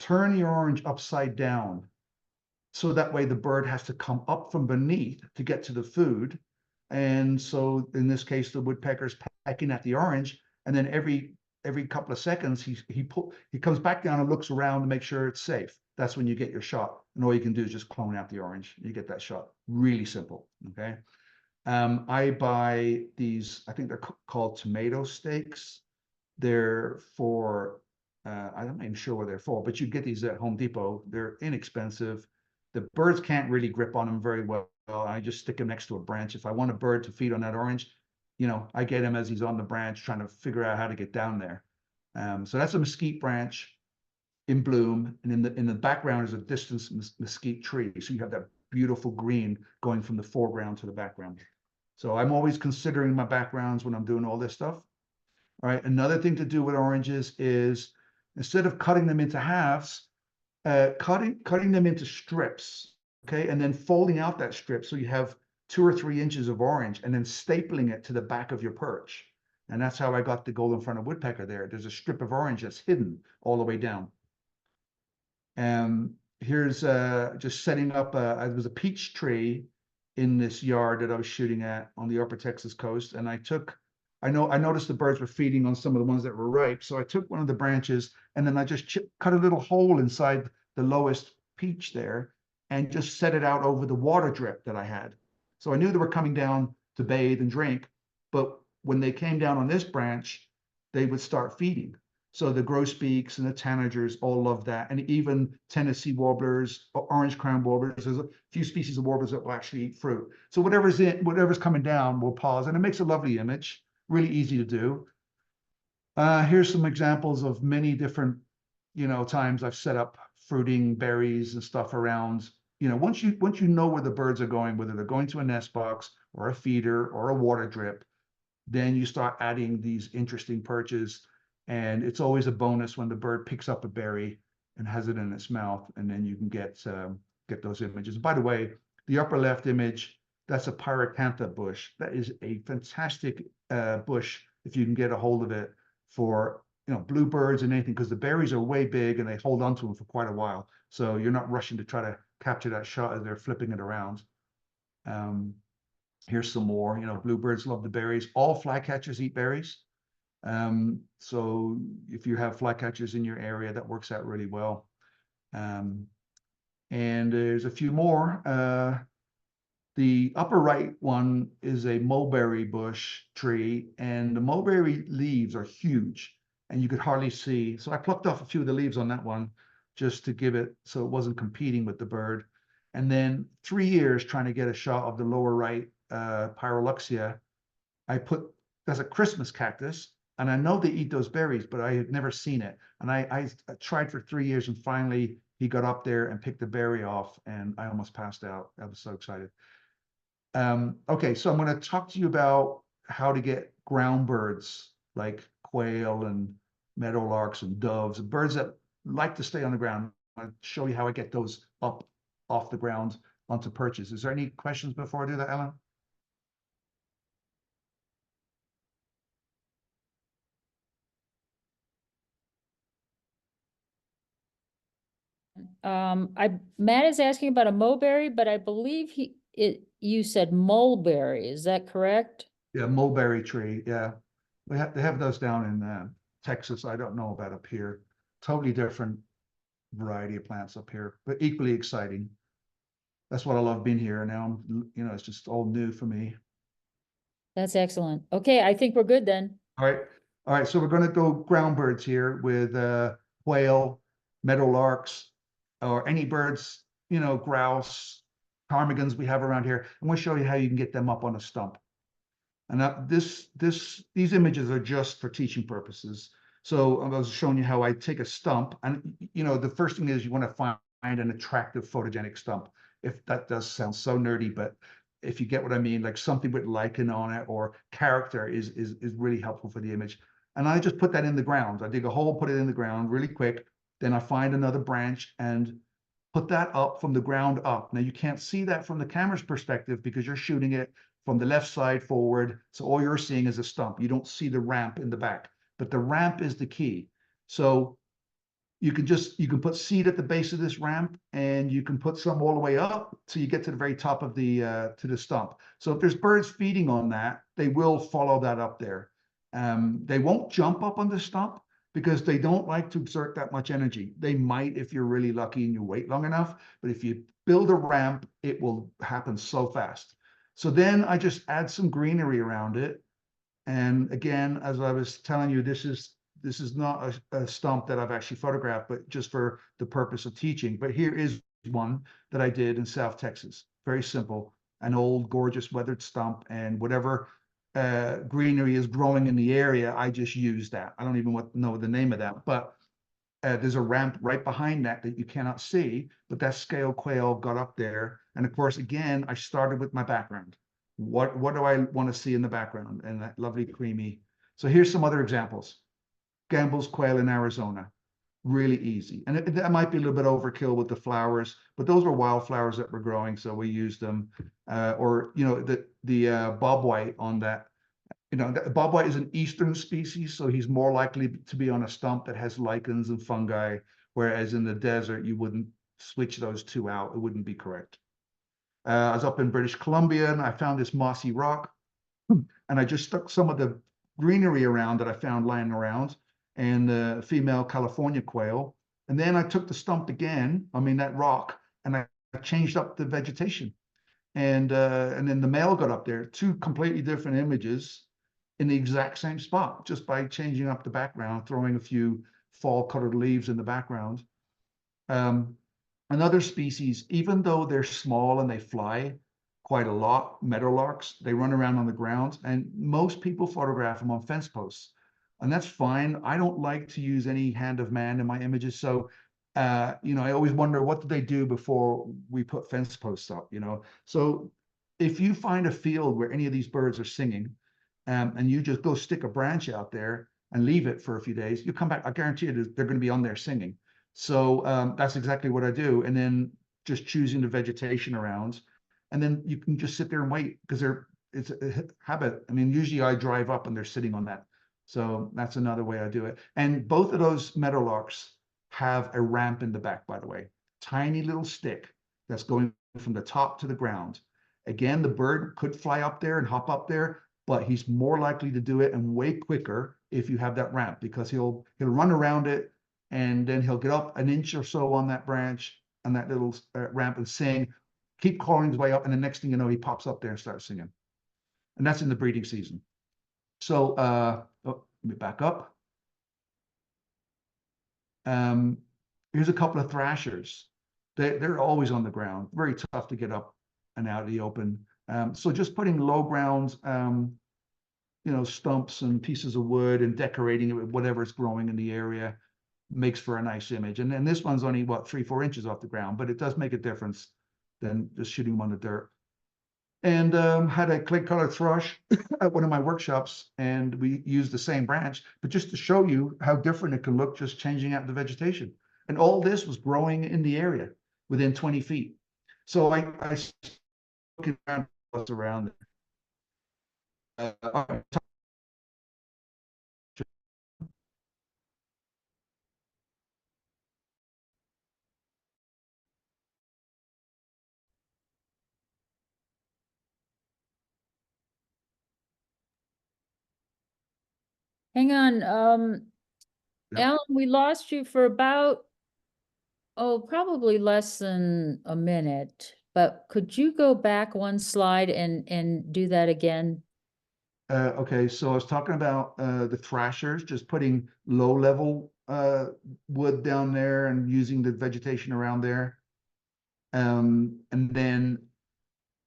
turn the orange upside down. So that way the bird has to come up from beneath to get to the food. And so in this case, the woodpecker's pecking at the orange, and then every couple of seconds he comes back down and looks around to make sure it's safe. That's when you get your shot. And all you can do is just clone out the orange. You get that shot. Really simple. Okay. I buy these, I think they're called tomato steaks. They're for I'm not even sure what they're for, but you get these at Home Depot. They're inexpensive. The birds can't really grip on them very well. I just stick them next to a branch. If I want a bird to feed on that orange, you know, I get him as he's on the branch trying to figure out how to get down there. So that's a mesquite branch in bloom, and in the background is a distant mesquite tree. So you have that beautiful green going from the foreground to the background. So I'm always considering my backgrounds when I'm doing all this stuff. All right. Another thing to do with oranges is instead of cutting them into halves, cutting them into strips, okay, and then folding out that strip so you have 2 or 3 inches of orange, and then stapling it to the back of your perch. And that's how I got the golden fronted woodpecker there. There's a strip of orange that's hidden all the way down. And here's just setting up it was a peach tree in this yard that I was shooting at on the upper Texas coast. And I noticed the birds were feeding on some of the ones that were ripe. So I took one of the branches and then I just cut a little hole inside the lowest peach there and just set it out over the water drip that I had. So I knew they were coming down to bathe and drink, but when they came down on this branch, they would start feeding. So the grosbeaks and the tanagers all love that. And even Tennessee warblers, orange crown warblers, there's a few species of warblers that will actually eat fruit. So whatever's coming down will pause, and it makes a lovely image, really easy to do. Here's some examples of many different, times I've set up fruiting berries and stuff around. Once you know where the birds are going, whether they're going to a nest box or a feeder or a water drip, then you start adding these interesting perches. And it's always a bonus when the bird picks up a berry and has it in its mouth, and then you can get those images. By the way, the upper left image, that's a pyracantha bush. That is a fantastic bush if you can get a hold of it for bluebirds and anything, because the berries are way big and they hold on to them for quite a while. So you're not rushing to try to capture that shot as they're flipping it around. Here's some more. Bluebirds love the berries. All flycatchers eat berries. So if you have flycatchers in your area, that works out really well. And there's a few more. The upper right one is a mulberry bush tree, and the mulberry leaves are huge and you could hardly see. So I plucked off a few of the leaves on that one just to give it so it wasn't competing with the bird. And then 3 years trying to get a shot of the lower right Pyroluxia. That's a Christmas cactus. And I know they eat those berries, but I had never seen it. And I tried for 3 years, and finally he got up there and picked the berry off, and I almost passed out. I was so excited. Okay, so I'm going to talk to you about how to get ground birds like quail and meadowlarks and doves, and birds that like to stay on the ground. I'll show you how I get those up off the ground onto perches. Is there any questions before I do that, Ellen? Matt is asking about a mulberry, but I believe you said mulberry. Is that correct? Yeah, mulberry tree. Yeah, they have those down in Texas. I don't know about up here. Totally different variety of plants up here, but equally exciting. That's what I love being here. Now it's just all new for me. That's excellent. Okay, I think we're good then. All right. So we're going to go ground birds here with quail, meadowlarks, or any birds, grouse, ptarmigans we have around here. I'm going to show you how you can get them up on a stump. And these images are just for teaching purposes. So I was showing you how I take a stump, and the first thing is you want to find an attractive photogenic stump. If that does sound so nerdy, but if you get what I mean, like something with lichen on it or character is really helpful for the image. And I just put that in the ground. I dig a hole, put it in the ground really quick, Then I find another branch and put that up from the ground up. Now you can't see that from the camera's perspective because you're shooting it from the left side forward. So all you're seeing is a stump. You don't see the ramp in the back, but the ramp is the key. So you can put seed at the base of this ramp, and you can put some all the way up so you get to the very top of the to the stump. So if there's birds feeding on that, they will follow that up there. They won't jump up on the stump because they don't like to exert that much energy. They might if you're really lucky and you wait long enough, but if you build a ramp, it will happen so fast. So then I just add some greenery around it. And again, as I was telling you, this is not a stump that I've actually photographed, but just for the purpose of teaching. But here is one that I did in South Texas. Very simple, an old gorgeous weathered stump, and whatever greenery is growing in the area, I just use that. I don't even know the name of that, but there's a ramp right behind that you cannot see, but that scale quail got up there. And of course, again, I started with my background. What do I want to see in the background? And that lovely creamy. So here's some other examples. Gambel's quail in Arizona, really easy. And that might be a little bit overkill with the flowers, but those were wildflowers that were growing, so we used them. Or the bobwhite on that. Bobwhite is an eastern species, so he's more likely to be on a stump that has lichens and fungi, whereas in the desert you wouldn't switch those two out. It wouldn't be correct. I was up in British Columbia and I found this mossy rock, and I just stuck some of the greenery around that I found lying around, and the female California quail. And then I took the stump again, that rock, and I changed up the vegetation. And then the male got up there, two completely different images in the exact same spot, just by changing up the background, throwing a few fall colored leaves in the background. Another species, even though they're small and they fly quite a lot, meadowlarks, they run around on the ground, and most people photograph them on fence posts. And that's fine. I don't like to use any hand of man in my images. So, I always wonder, what did they do before we put fence posts up, So if you find a field where any of these birds are singing, and you just go stick a branch out there and leave it for a few days, you come back, I guarantee you they're going to be on there singing. So that's exactly what I do. And then just choosing the vegetation around, and then you can just sit there and wait, because it's a habit. Usually I drive up and they're sitting on that. So that's another way I do it. And both of those meadowlarks have a ramp in the back, by the way, tiny little stick that's going from the top to the ground. Again, the bird could fly up there and hop up there, but he's more likely to do it and way quicker if you have that ramp, because he'll run around it, and then he'll get up an inch or so on that branch, on that little ramp, and sing, keep calling his way up, and the next thing you know, he pops up there and starts singing. And that's in the breeding season. So let me back up. Here's a couple of thrashers. They're always on the ground, very tough to get up and out of the open. So just putting low ground, stumps and pieces of wood and decorating it with whatever's growing in the area makes for a nice image. And then this one's only, 3-4 inches off the ground, but it does make a difference than just shooting them on the dirt. And had a clay colored thrush at one of my workshops, and we used the same branch, but just to show you how different it can look, just changing out the vegetation. And all this was growing in the area within 20 feet. So I looking around what's around there. Hang on, Yep. Alan, we lost you for about, probably less than a minute, but could you go back one slide and do that again? Okay, so I was talking about the thrashers, just putting low level wood down there and using the vegetation around there. And then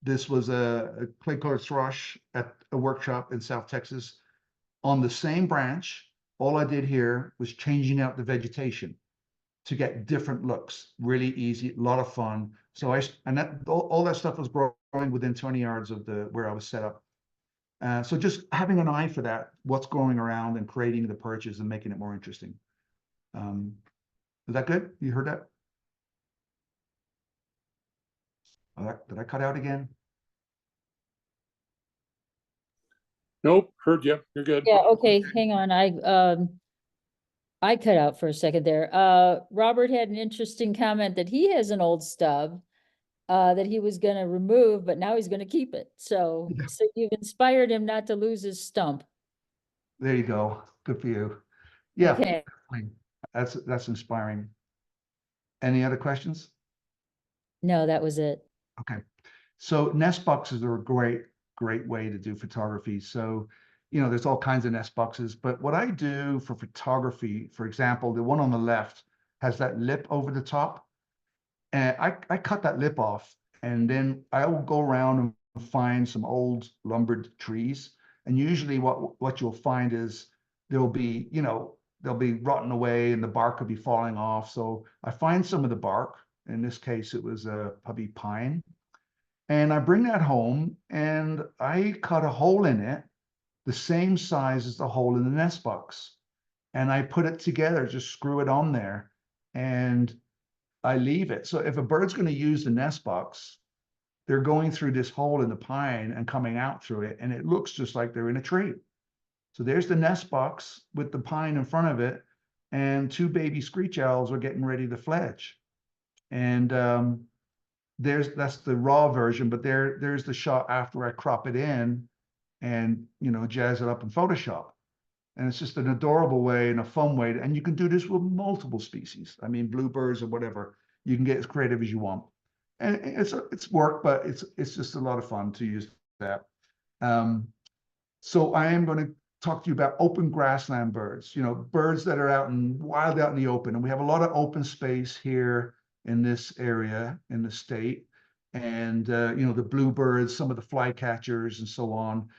this was a clay colored thrush at a workshop in South Texas on the same branch. All I did here was changing out the vegetation to get different looks. Really easy, a lot of fun. So all that stuff was growing within 20 yards of where I was set up. So just having an eye for that, what's going around, and creating the perches and making it more interesting. Is that good? You heard that? Did I cut out again? Nope, heard you. You're good. Yeah, okay, hang on, I cut out for a second there. Robert had an interesting comment that he has an old stub that he was gonna remove, but now he's gonna keep it. So, Yeah. so you've inspired him not to lose his stump. There you go. Good for you. Yeah, Okay, definitely. That's inspiring. Any other questions? no, that was it. Okay. So nest boxes are a great way to do photography. So, there's all kinds of nest boxes, but what I do for photography, for example, the one on the left has that lip over the top. And I cut that lip off, and then I will go around and find some old lumbered trees. And usually what you'll find is they'll be rotting away and the bark will be falling off. So I find some of the bark. In this case, it was probably pine. And I bring that home and I cut a hole in it, the same size as the hole in the nest box. And I put it together, just screw it on there, and I leave it. So if a bird's going to use the nest box, they're going through this hole in the pine and coming out through it, and it looks just like they're in a tree. So there's the nest box with the pine in front of it, and two baby screech owls are getting ready to fledge. And that's the raw version, but there's the shot after I crop it in and jazz it up in Photoshop. And it's just an adorable way and a fun way. And you can do this with multiple species. I mean, bluebirds or whatever. You can get as creative as you want. And it's work, but it's just a lot of fun to use that. So I am going to talk to you about open grassland birds, birds that are wild out in the open. And we have a lot of open space here in this area in the state. And, the bluebirds, some of the flycatchers and so on.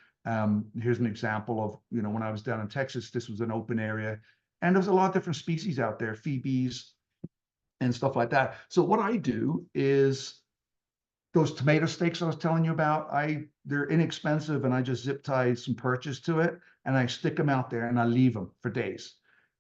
Here's an example of, when I was down in Texas, this was an open area. And there's a lot of different species out there, phoebes and stuff like that. So what I do is those tomato steaks I was telling you about, they're inexpensive, and I just zip tie some perches to it, and I stick them out there and I leave them for days.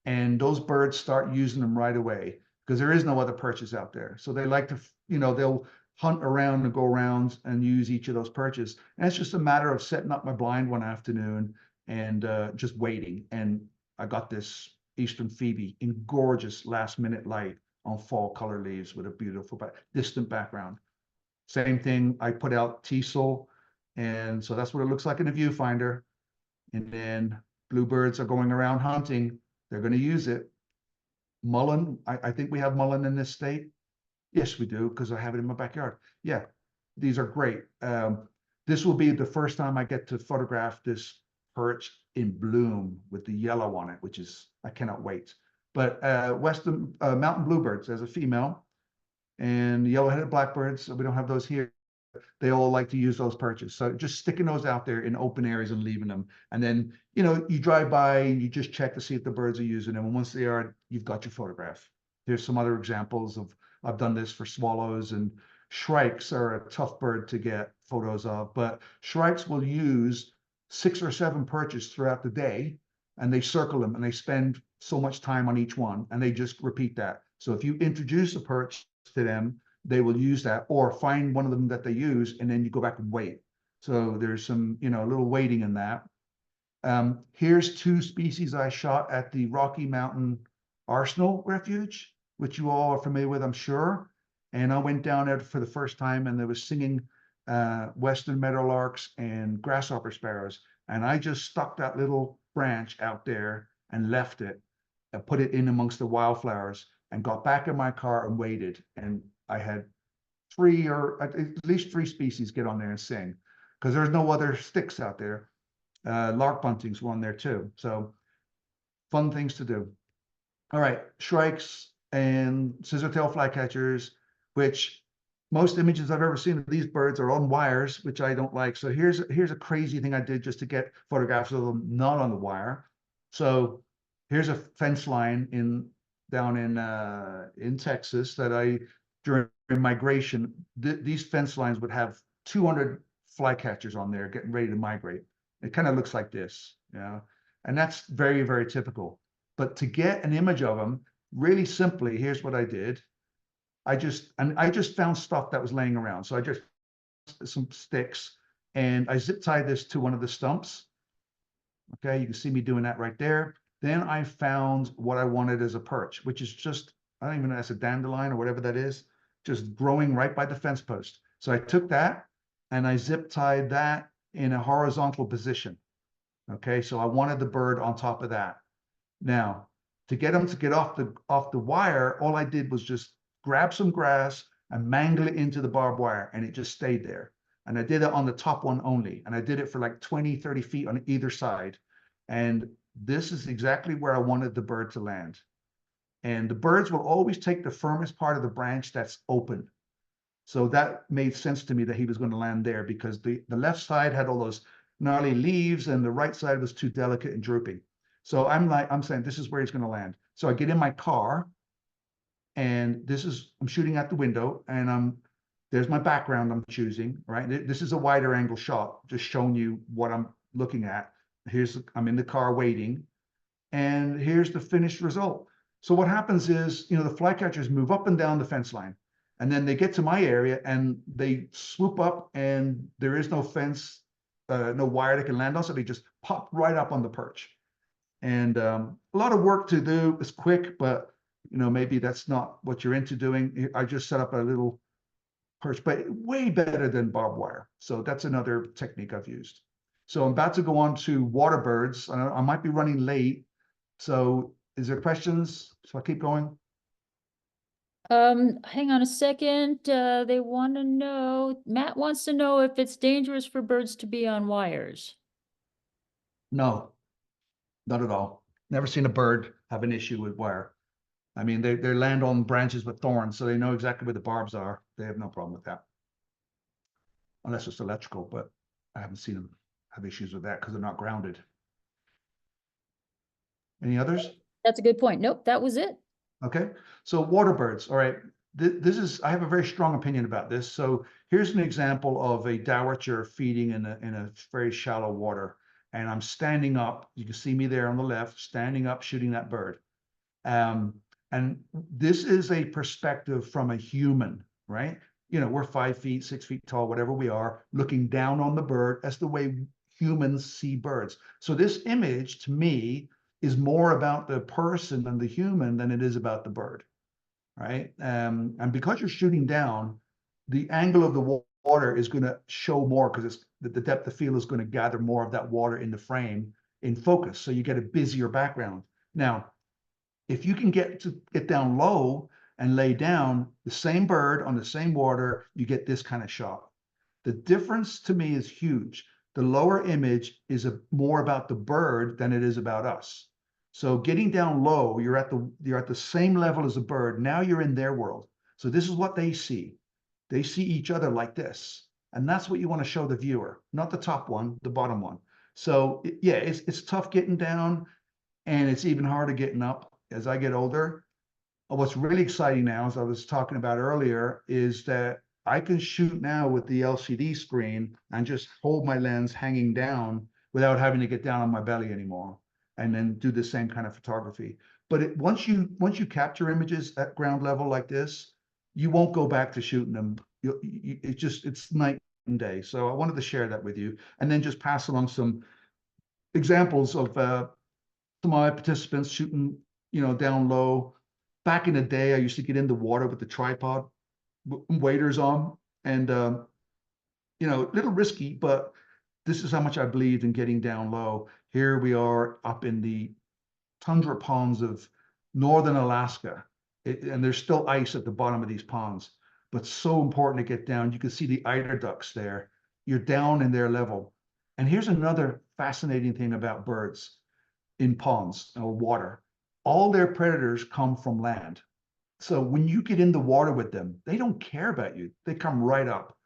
And those birds start using them right away because there is no other perches out there. So they like to, they'll hunt around and go around and use each of those perches. And it's just a matter of setting up my blind one afternoon and just waiting. And I got this Eastern Phoebe in gorgeous last minute light on fall color leaves with a beautiful distant background. Same thing, I put out teasel, and so that's what it looks like in a viewfinder. And then bluebirds are going around hunting. They're going to use it. Mullen, I think we have mullen in this state. Yes, we do, because I have it in my backyard. Yeah, these are great. This will be the first time I get to photograph this perch in bloom with the yellow on it, which is, I cannot wait. But Western mountain bluebirds as a female, and yellow-headed blackbirds, so we don't have those here. They all like to use those perches. So just sticking those out there in open areas and leaving them. And then, you drive by, you just check to see if the birds are using them. And once they are, you've got your photograph. There's some other examples of, I've done this for swallows, and shrikes are a tough bird to get photos of, but shrikes will use 6 or 7 perches throughout the day, and they circle them and they spend so much time on each one, and they just repeat that. So if you introduce a perch to them, they will use that, or find one of them that they use, and then you go back and wait. So there's some, a little waiting in that. Here's 2 species I shot at the Rocky Mountain Arsenal Refuge, which you all are familiar with, I'm sure. And I went down there for the first time, and there was singing western meadowlarks and grasshopper sparrows. And I just stuck that little branch out there and left it and put it in amongst the wildflowers, and got back in my car and waited. And I had 3 or at least 3 species get on there and sing, because there's no other sticks out there. Lark buntings were on there too. So fun things to do. All right, shrikes and scissortail flycatchers, which most images I've ever seen of these birds are on wires, which I don't like. So here's a crazy thing I did just to get photographs of them not on the wire. So here's a fence line down in Texas that during migration, these fence lines would have 200 flycatchers on there getting ready to migrate. It kind of looks like this, and that's very, very typical. But to get an image of them, really simply, here's what I did. I just found stuff that was laying around. So I just some sticks and I zip tied this to one of the stumps. Okay, you can see me doing that right there. Then I found what I wanted as a perch, which is just, I don't even know, that's a dandelion or whatever that is, just growing right by the fence post. So I took that and I zip tied that in a horizontal position. Okay, so I wanted the bird on top of that. Now, to get him to get off the wire, all I did was just grab some grass and mangle it into the barbed wire, and it just stayed there. And I did it on the top one only, and I did it for like 20, 30 feet on either side. And this is exactly where I wanted the bird to land. And the birds will always take the firmest part of the branch that's open. So that made sense to me that he was going to land there, because the left side had all those gnarly leaves and the right side was too delicate and drooping. So I'm saying this is where he's going to land. So I get in my car and I'm shooting out the window, and there's my background I'm choosing, right? This is a wider angle shot, just showing you what I'm looking at. I'm in the car waiting, and here's the finished result. So what happens is, the flycatchers move up and down the fence line, and then they get to my area and they swoop up, and there is no fence, no wire they can land on, so they just pop right up on the perch. And a lot of work to do. It's quick, but maybe that's not what you're into doing. I just set up a little perch, but way better than barbed wire. So that's another technique I've used. So I'm about to go on to water birds. I might be running late. So is there questions? So I keep going. Hang on a second. They want to know, Matt wants to know if it's dangerous for birds to be on wires. No, not at all. Never seen a bird have an issue with wire. I mean, they land on branches with thorns, so they know exactly where the barbs are. They have no problem with that. Unless it's electrical, but I haven't seen them have issues with that because they're not grounded. Any others? That's a good point. Nope, that was it. Okay, so water birds. All right, I have a very strong opinion about this. So here's an example of a dowitcher feeding in a very shallow water. And I'm standing up. You can see me there on the left, standing up, shooting that bird. And this is a perspective from a human, right? We're 5 feet, 6 feet tall, whatever we are, looking down on the bird. That's the way humans see birds. So this image, to me, is more about the person and the human than it is about the bird, right? And because you're shooting down, the angle of the water is going to show more, because the depth of field is going to gather more of that water in the frame in focus. So you get a busier background. Now, if you can get down low and lay down the same bird on the same water, you get this kind of shot. The difference to me is huge. The lower image is more about the bird than it is about us. So getting down low, you're at the same level as a bird. Now you're in their world. So this is what they see. They see each other like this. And that's what you want to show the viewer, not the top one, the bottom one. So yeah, it's tough getting down, and it's even harder getting up as I get older. What's really exciting now, as I was talking about earlier, is that I can shoot now with the LCD screen and just hold my lens hanging down without having to get down on my belly anymore, and then do the same kind of photography. But once you capture images at ground level like this, you won't go back to shooting them. It's night and day. So I wanted to share that with you, and then just pass along some examples of some of my participants shooting, down low. Back in the day, I used to get in the water with the tripod waders on, and a little risky, but this is how much I believed in getting down low. Here we are up in the tundra ponds of northern Alaska, and there's still ice at the bottom of these ponds, but so important to get down. You can see the eider ducks there. You're down in their level. And here's another fascinating thing about birds in ponds or water. All their predators come from land. So when you get in the water with them, they don't care about you. They come right up.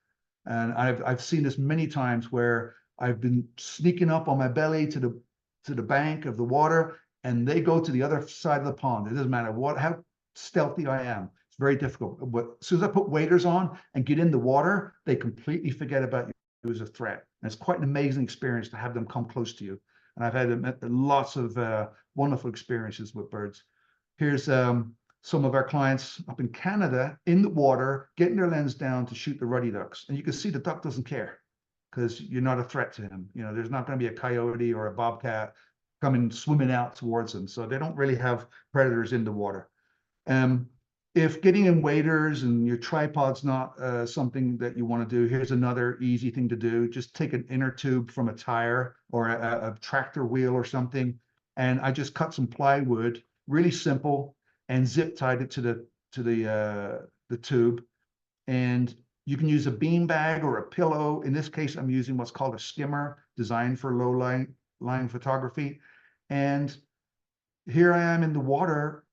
And I've seen this many times where I've been sneaking up on my belly to the bank of the water, and they go to the other side of the pond. It doesn't matter how stealthy I am. It's very difficult. But as soon as I put waders on and get in the water, they completely forget about you as a threat. And it's quite an amazing experience to have them come close to you. And I've had lots of wonderful experiences with birds. Here's some of our clients up in Canada in the water, getting their lens down to shoot the ruddy ducks. And you can see the duck doesn't care because you're not a threat to him. You know, there's not going to be a coyote or a bobcat coming swimming out towards them. So they don't really have predators in the water. If getting in waders and your tripod's not something that you want to do, here's another easy thing to do. Just take an inner tube from a tire or a tractor wheel or something. And I just cut some plywood, really simple, and zip tied it to the tube. And you can use a bean bag or a pillow. In this case, I'm using what's called a skimmer, designed for low lying photography. And here I am in the water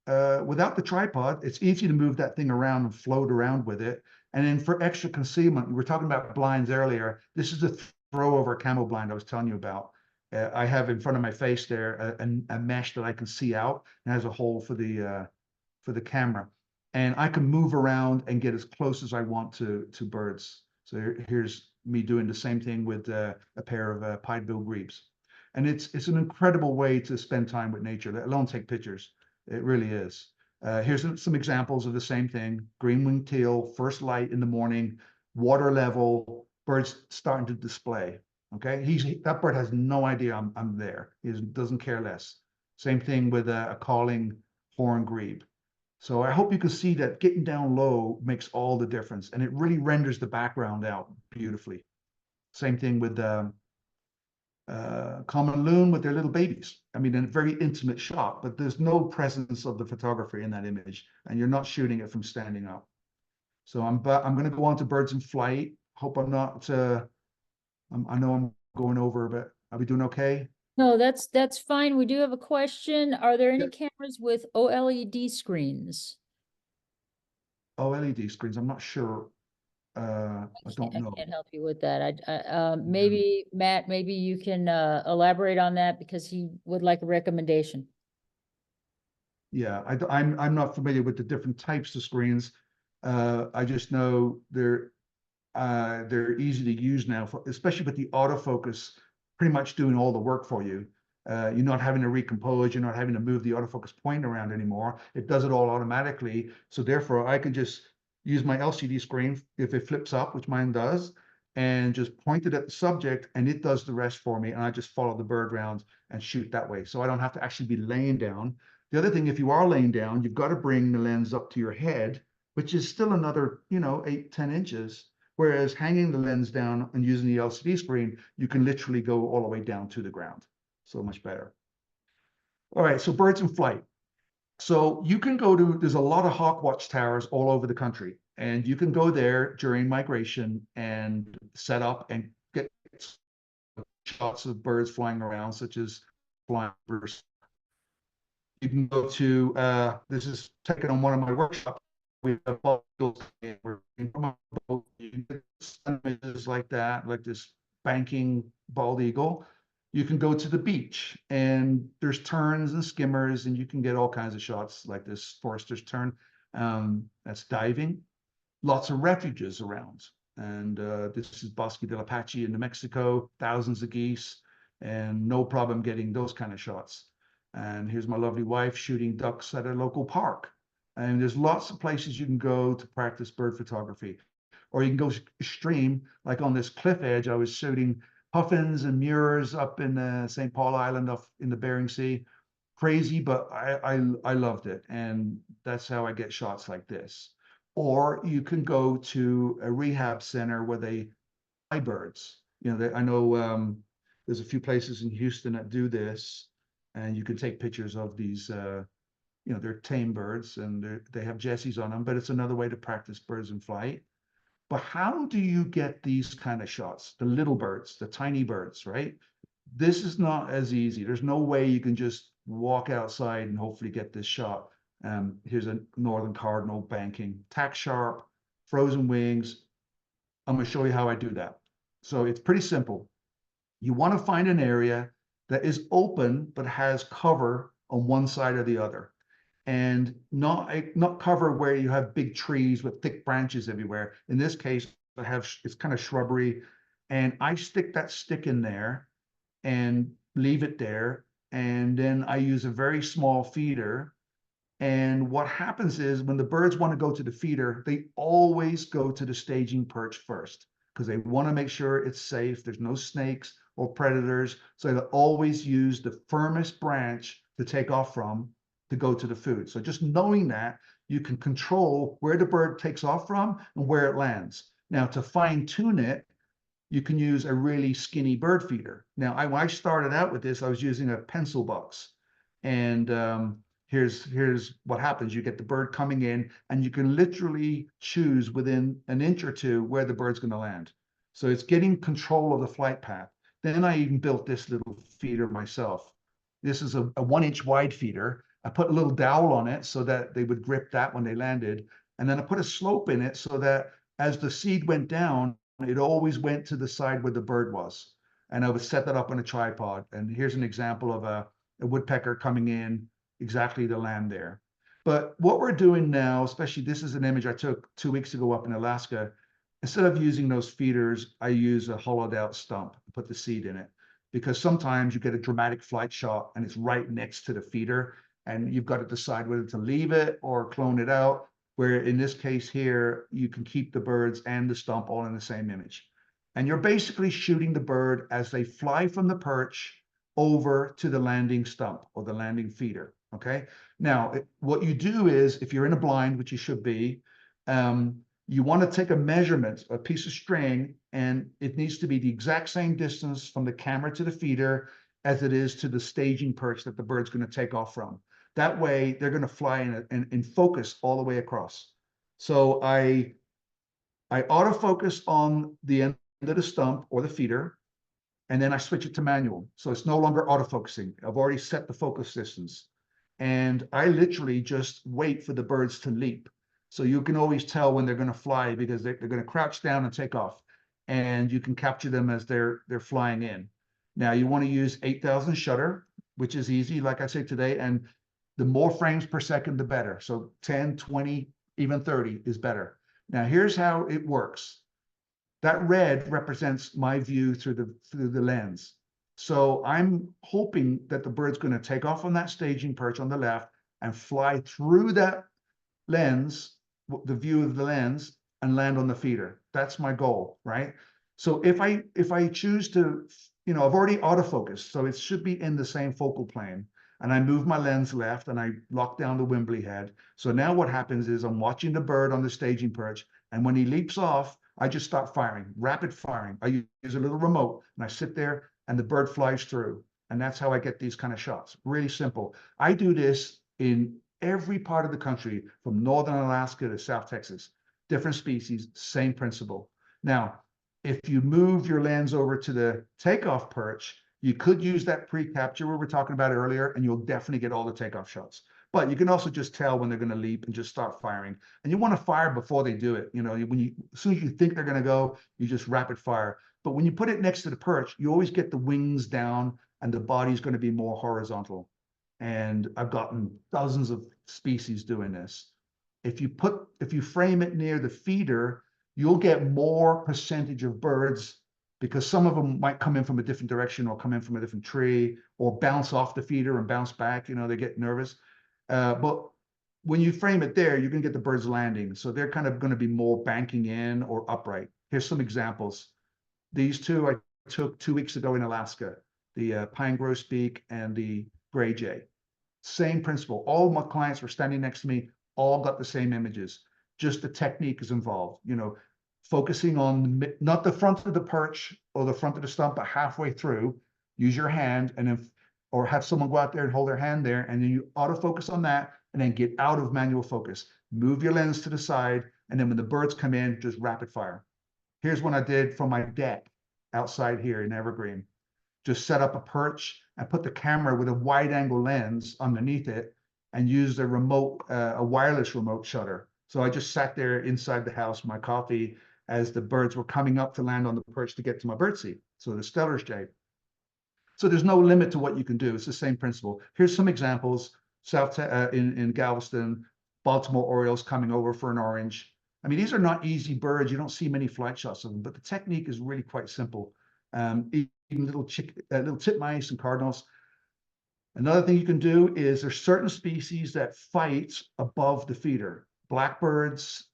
without the tripod. It's easy to move that thing around and float around with it. And then for extra concealment, we were talking about blinds earlier. This is the throw over camo blind I was telling you about. I have in front of my face there a mesh that I can see out and has a hole for the camera. And I can move around and get as close as I want to birds. So here's me doing the same thing with a pair of pied-bill grebes. And it's an incredible way to spend time with nature, let alone take pictures. It really is. Here's some examples of the same thing. Green-winged teal, first light in the morning, water level, birds starting to display. Okay, that bird has no idea I'm there. He doesn't care less. Same thing with a calling horn grebe. So I hope you can see that getting down low makes all the difference, and it really renders the background out beautifully. Same thing with common loon with their little babies. I mean, a very intimate shot, but there's no presence of the photographer in that image, and you're not shooting it from standing up. So I'm going to go on to birds in flight. Hope I'm not. I know I'm going over, but are we doing okay? No, that's fine. We do have a question. Are there any Yep. cameras with OLED screens? OLED screens. I'm not sure. I don't I know. can't help you with that. Maybe Matt, maybe you can elaborate on that because he would like a recommendation. Yeah, I'm not familiar with the different types of screens. I just know they're easy to use now, especially with the autofocus pretty much doing all the work for you. You're not having to recompose, you're not having to move the autofocus point around anymore. It does it all automatically. So therefore, I can just use my LCD screen if it flips up, which mine does, and just point it at the subject, and it does the rest for me. And I just follow the bird around and shoot that way. So I don't have to actually be laying down. The other thing, if you are laying down, you've got to bring the lens up to your head, which is still another, 8-10 inches. Whereas hanging the lens down and using the LCD screen, you can literally go all the way down to the ground. So much better. All right, so birds in flight. So you can there's a lot of hawk watch towers all over the country, and you can go there during migration and set up and get shots of birds flying around, such as flying birds. You can go to, this is taken on one of my workshops. We have bald eagles, we're in you can get images like that, like this banking bald eagle. You can go to the beach, and there's terns and skimmers, and you can get all kinds of shots like this Forster's tern. That's diving. Lots of refuges around, and this is Bosque del Apache in New Mexico, thousands of geese, and no problem getting those kind of shots. And here's my lovely wife shooting ducks at a local park. And there's lots of places you can go to practice bird photography. Or you can go extreme, like on this cliff edge, I was shooting puffins and murres up in St. Paul Island off in the Bering Sea. Crazy, but I loved it. And that's how I get shots like this. Or you can go to a rehab center where they fly birds. I know there's a few places in Houston that do this, and you can take pictures of these they're tame birds, and they have Jessies on them, but it's another way to practice birds in flight. But how do you get these kind of shots? The little birds, the tiny birds, right? This is not as easy. There's no way you can just walk outside and hopefully get this shot. Here's a northern cardinal banking, tack sharp, frozen wings. I'm going to show you how I do that. So it's pretty simple. You want to find an area that is open but has cover on one side or the other, and not cover where you have big trees with thick branches everywhere. In this case, it's kind of shrubbery, and I stick that stick in there and leave it there, and then I use a very small feeder And what happens is when the birds want to go to the feeder, they always go to the staging perch first because they want to make sure it's safe. There's no snakes or predators. So they always use the firmest branch to take off from to go to the food. So just knowing that, you can control where the bird takes off from and where it lands. Now, to fine tune it, you can use a really skinny bird feeder. Now, when I started out with this, I was using a pencil box. And here's what happens. You get the bird coming in, and you can literally choose within an inch or two where the bird's going to land. So it's getting control of the flight path. Then I even built this little feeder myself. This is a 1 inch wide feeder. I put a little dowel on it so that they would grip that when they landed. And then I put a slope in it so that as the seed went down, it always went to the side where the bird was. And I would set that up on a tripod. And here's an example of a woodpecker coming in exactly to land there. But what we're doing now, especially this is an image I took 2 weeks ago up in Alaska. Instead of using those feeders, I use a hollowed out stump and put the seed in it. Because sometimes you get a dramatic flight shot and it's right next to the feeder. And you've got to decide whether to leave it or clone it out. Where in this case here, you can keep the birds and the stump all in the same image. And you're basically shooting the bird as they fly from the perch over to the landing stump or the landing feeder, okay? Now, what you do is, if you're in a blind, which you should be, you want to take a measurement, a piece of string, and it needs to be the exact same distance from the camera to the feeder as it is to the staging perch that the bird's going to take off from. That way, they're going to fly in focus all the way across. So I autofocus on the end of the stump or the feeder, and then I switch it to manual. So it's no longer autofocusing. I've already set the focus distance. And I literally just wait for the birds to leap. So you can always tell when they're going to fly because they're going to crouch down and take off. And you can capture them as they're flying in. Now, you want to use 8,000 shutter, which is easy, like I said today. And the more frames per second, the better. So 10, 20, even 30 is better. Now, here's how it works. That red represents my view through the lens. So I'm hoping that the bird's going to take off on that staging perch on the left and fly through that lens, the view of the lens, and land on the feeder. That's my goal, right? So if I choose to, I've already autofocused, so it should be in the same focal plane. And I move my lens left and I lock down the Wimbley head. So now what happens is I'm watching the bird on the staging perch, and when he leaps off, I just start firing, rapid firing. I use a little remote and I sit there and the bird flies through. And that's how I get these kind of shots. Really simple. I do this in every part of the country, from northern Alaska to South Texas. Different species, same principle. Now, if you move your lens over to the takeoff perch, you could use that pre-capture we were talking about earlier, and you'll definitely get all the takeoff shots. But you can also just tell when they're going to leap and just start firing. And you want to fire before they do it. As soon as you think they're going to go, you just rapid fire. But when you put it next to the perch, you always get the wings down and the body's going to be more horizontal. And I've gotten dozens of species doing this. If you frame it near the feeder, you'll get more percentage of birds, because some of them might come in from a different direction or come in from a different tree or bounce off the feeder and bounce back. They get nervous. But when you frame it there, you're going to get the birds landing. So they're kind of going to be more banking in or upright. Here's some examples. These two I took 2 weeks ago in Alaska, the pine grosbeak and the gray jay. Same principle. All my clients were standing next to me, all got the same images. Just the technique is involved. Focusing on not the front of the perch or the front of the stump, but halfway through. Use your hand, or have someone go out there and hold their hand there, and then you autofocus on that, and then get out of manual focus. Move your lens to the side, and then when the birds come in, just rapid fire. Here's one I did from my deck outside here in Evergreen. Just set up a perch and put the camera with a wide angle lens underneath it and used a remote, a wireless remote shutter. So I just sat there inside the house, my coffee, as the birds were coming up to land on the perch to get to my birdseed. So the Steller's jay. So there's no limit to what you can do. It's the same principle. Here's some examples. In Galveston, Baltimore Orioles coming over for an orange. I mean, these are not easy birds. You don't see many flight shots of them, but the technique is really quite simple. Even little titmice and cardinals. Another thing you can do is there's certain species that fight above the feeder. Blackbirds,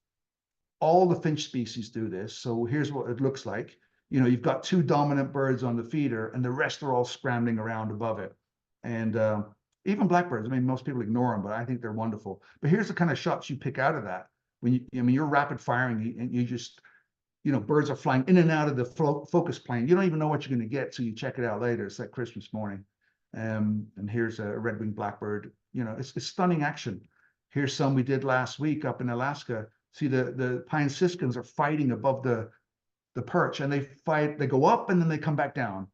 all the finch species do this. So here's what it looks like. You know, you've got two dominant birds on the feeder and the rest are all scrambling around above it. And even blackbirds, I mean, most people ignore them, but I think they're wonderful. But here's the kind of shots you pick out of that. When you, I mean, you're rapid firing and you just, you know, birds are flying in and out of the focus plane. You don't even know what you're going to get, so you check it out later. It's like Christmas morning. And here's a red-winged blackbird. You know, it's stunning action. Here's some we did last week up in Alaska. See, the pine siskins are fighting above the perch, and they fight. They go up and then they come back down,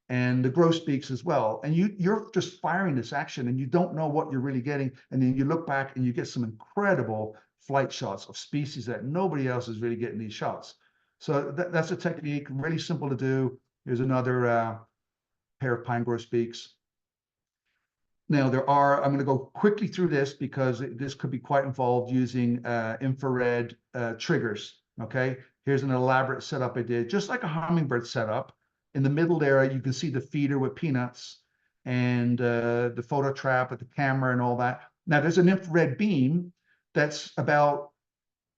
and the grosbeaks as well. And you're just firing this action, and you don't know what you're really getting. And then you look back and you get some incredible flight shots of species that nobody else is really getting these shots. So that's a technique, really simple to do. Here's another pair of pine grosbeaks. Now I'm going to go quickly through this because this could be quite involved using infrared triggers, okay? Here's an elaborate setup I did, just like a hummingbird setup. In the middle there, you can see the feeder with peanuts and the photo trap with the camera and all that. Now there's an infrared beam that's about,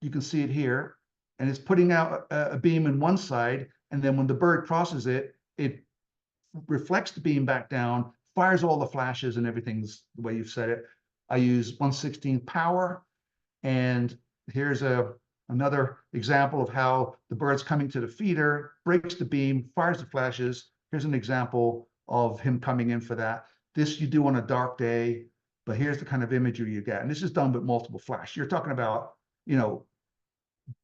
you can see it here, and it's putting out a beam in one side, and then when the bird crosses it, it reflects the beam back down, fires all the flashes, and everything's the way you've said it. I use 1/16 power, and here's another example of how the bird's coming to the feeder, breaks the beam, fires the flashes. Here's an example of him coming in for that. This you do on a dark day, but here's the kind of imagery you get. And this is done with multiple flash. You're talking about, you know,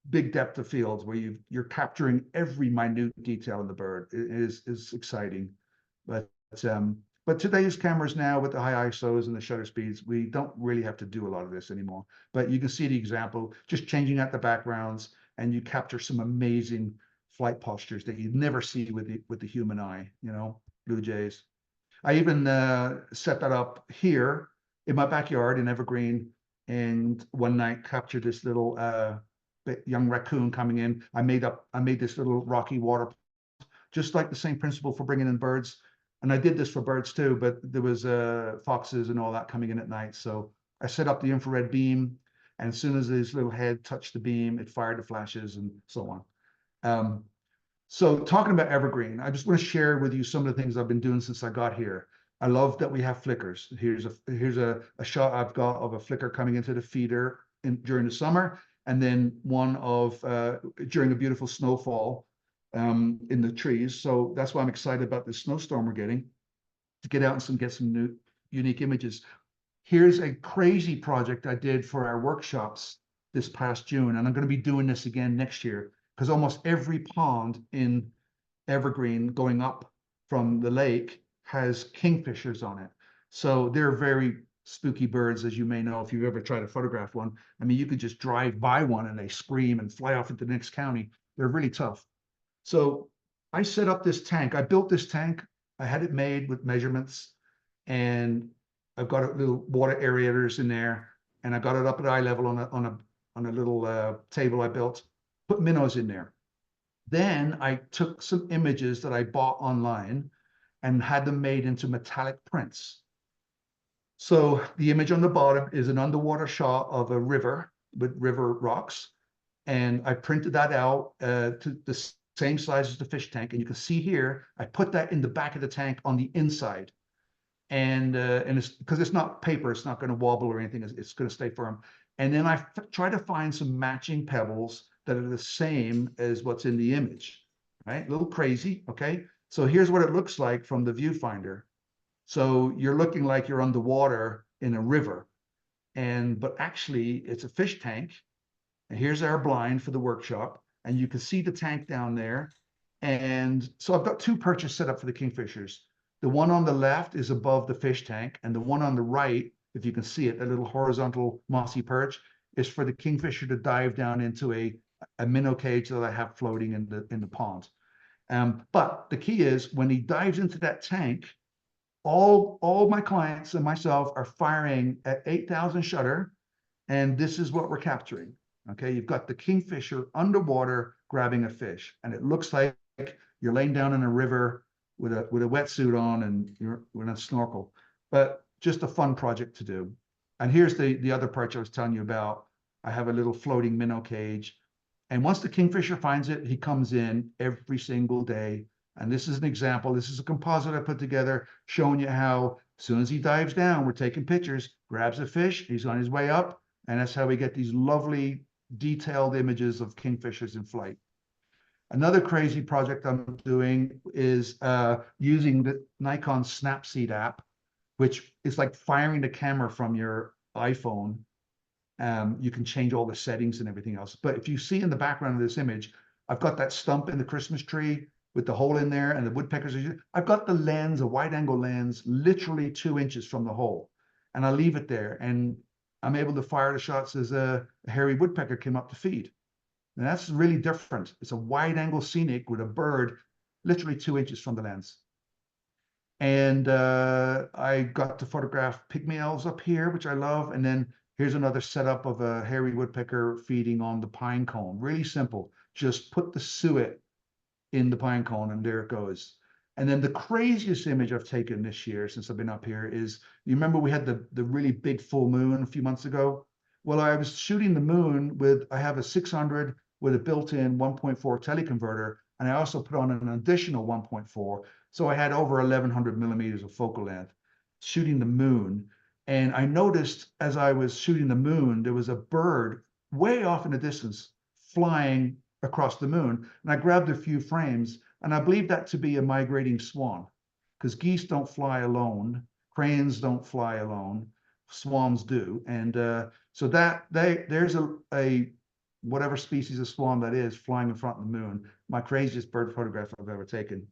big depth of fields where you're capturing every minute detail in the bird. It is exciting. But today's cameras now with the high ISOs and the shutter speeds, we don't really have to do a lot of this anymore. But you can see the example, just changing out the backgrounds, and you capture some amazing flight postures that you never see with the human eye, you know, blue jays. I even set that up here in my backyard in Evergreen, and one night captured this little young raccoon coming in. I made this little rocky water, just like the same principle for bringing in birds. And I did this for birds too, but there was foxes and all that coming in at night. So I set up the infrared beam, and as soon as his little head touched the beam, it fired the flashes and so on. So talking about Evergreen, I just want to share with you some of the things I've been doing since I got here. I love that we have flickers. Here's a shot I've got of a flicker coming into the feeder during the summer, and then one of during a beautiful snowfall in the trees. So that's why I'm excited about this snowstorm we're getting, to get out and get some new unique images. Here's a crazy project I did for our workshops this past June, and I'm going to be doing this again next year, because almost every pond in Evergreen going up from the lake has kingfishers on it. So they're very spooky birds, as you may know if you've ever tried to photograph one. I mean, you could just drive by one and they scream and fly off into the next county. They're really tough. So I set up this tank. I built this tank. I had it made with measurements, and I've got a little water aerators in there, and I got it up at eye level on a little table I built. Put minnows in there. Then I took some images that I bought online and had them made into metallic prints. So the image on the bottom is an underwater shot of a river with river rocks, and I printed that out to the same size as the fish tank. And you can see here, I put that in the back of the tank on the inside. And it's because it's not paper, it's not going to wobble or anything, it's going to stay firm. And then I try to find some matching pebbles that are the same as what's in the image, right? A little crazy, okay? So here's what it looks like from the viewfinder. So you're looking like you're underwater in a river, but actually it's a fish tank. And here's our blind for the workshop, and you can see the tank down there. And so I've got two perches set up for the kingfishers. The one on the left is above the fish tank, and the one on the right, if you can see it, a little horizontal mossy perch, is for the kingfisher to dive down into a minnow cage that I have floating in the pond. But the key is when he dives into that tank, all my clients and myself are firing at 8,000 shutter, and this is what we're capturing. Okay, you've got the kingfisher underwater grabbing a fish, and it looks like you're laying down in a river with a wetsuit on and you're with a snorkel. but just a fun project to do. And here's the other perch I was telling you about. I have a little floating minnow cage. And once the kingfisher finds it, he comes in every single day. And this is an example. This is a composite I put together showing you how as soon as he dives down, we're taking pictures, grabs a fish, he's on his way up. And that's how we get these lovely detailed images of kingfishers in flight. Another crazy project I'm doing is using the Nikon Snapseed app, which is like firing the camera from your iPhone. You can change all the settings and everything else. But if you see in the background of this image, I've got that stump in the Christmas tree with the hole in there and the woodpeckers. I've got the lens, a wide angle lens, literally 2 inches from the hole. And I leave it there and I'm able to fire the shots as a hairy woodpecker came up to feed. And that's really different. It's a wide angle scenic with a bird literally 2 inches from the lens. And I got to photograph pygmy elves up here, which I love. And then here's another setup of a hairy woodpecker feeding on the pine cone. Really simple. Just put the suet in the pine cone and there it goes. And then the craziest image I've taken this year since I've been up here is, you remember we had the really big full moon a few months ago? Well, I was shooting the moon with, I have a 600 with a built-in 1.4 teleconverter, and I also put on an additional 1.4. So I had over 1100 millimeters of focal length shooting the moon. And I noticed as I was shooting the moon, there was a bird way off in the distance flying across the moon. And I grabbed a few frames, and I believe that to be a migrating swan, because geese don't fly alone, cranes don't fly alone, swans do. And so there's a whatever species of swan that is flying in front of the moon, my craziest bird photograph I've ever taken.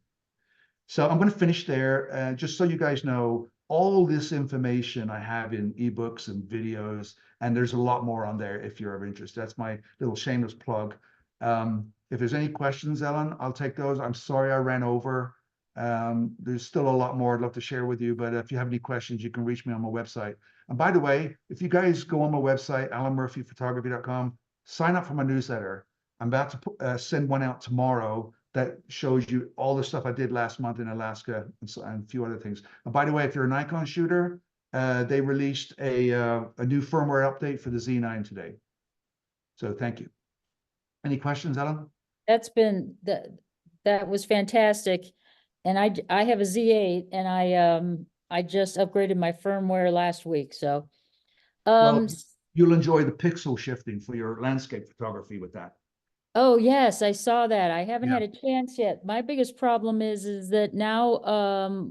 So I'm going to finish there. Just so you guys know, all this information I have in ebooks and videos, and there's a lot more on there if you're ever interested. That's my little shameless plug. If there's any questions, Ellen, I'll take those. I'm sorry I ran over. There's still a lot more I'd love to share with you, but if you have any questions, you can reach me on my website. And by the way, if you guys go on my website, alanmurphyphotography.com, sign up for my newsletter. I'm about to send one out tomorrow that shows you all the stuff I did last month in Alaska and a few other things. And by the way, if you're a Nikon shooter, they released a new firmware update for the Z9 today. So thank you. Any questions, Ellen? That was fantastic. And I have a Z8 and I just upgraded my firmware last week. So Well, you'll enjoy the pixel shifting for your landscape photography with that. oh yes, I saw that. I haven't Yeah. had a chance yet. My biggest problem is that now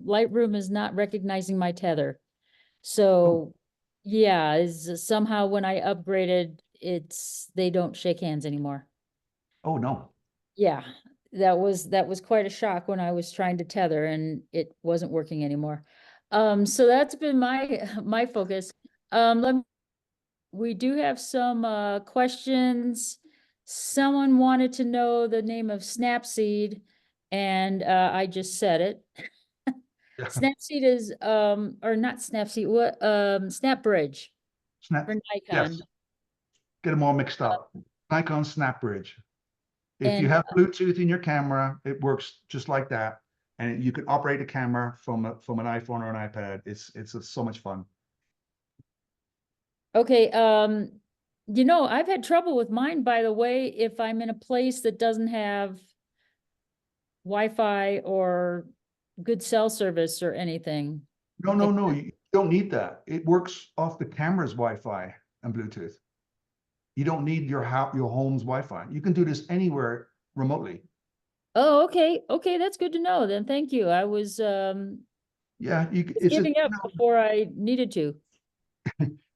Lightroom is not recognizing my tether. So yeah, is somehow when I upgraded, they don't shake hands anymore. Oh, no. Yeah, that was quite a shock when I was trying to tether and it wasn't working anymore. So that's been my focus. We do have some questions. Someone wanted to know the name of Snapseed, and I just said it. Snapseed is or not Snapseed, what SnapBridge Snap. for Nikon. Yes. Get them all mixed up. Nikon SnapBridge. If you And have Bluetooth in your camera, it works just like that, and you can operate a camera from an iPhone or an iPad. It's so much fun. okay, I've had trouble with mine, by the way, if I'm in a place that doesn't have Wi-Fi or good cell service or anything. No, no, no. You don't need that. It works off the camera's Wi-Fi and Bluetooth. You don't need your home's Wi-Fi. You can do this anywhere remotely. Oh, okay. Okay, that's good to know then. Thank you. I was Yeah, giving up before I needed to.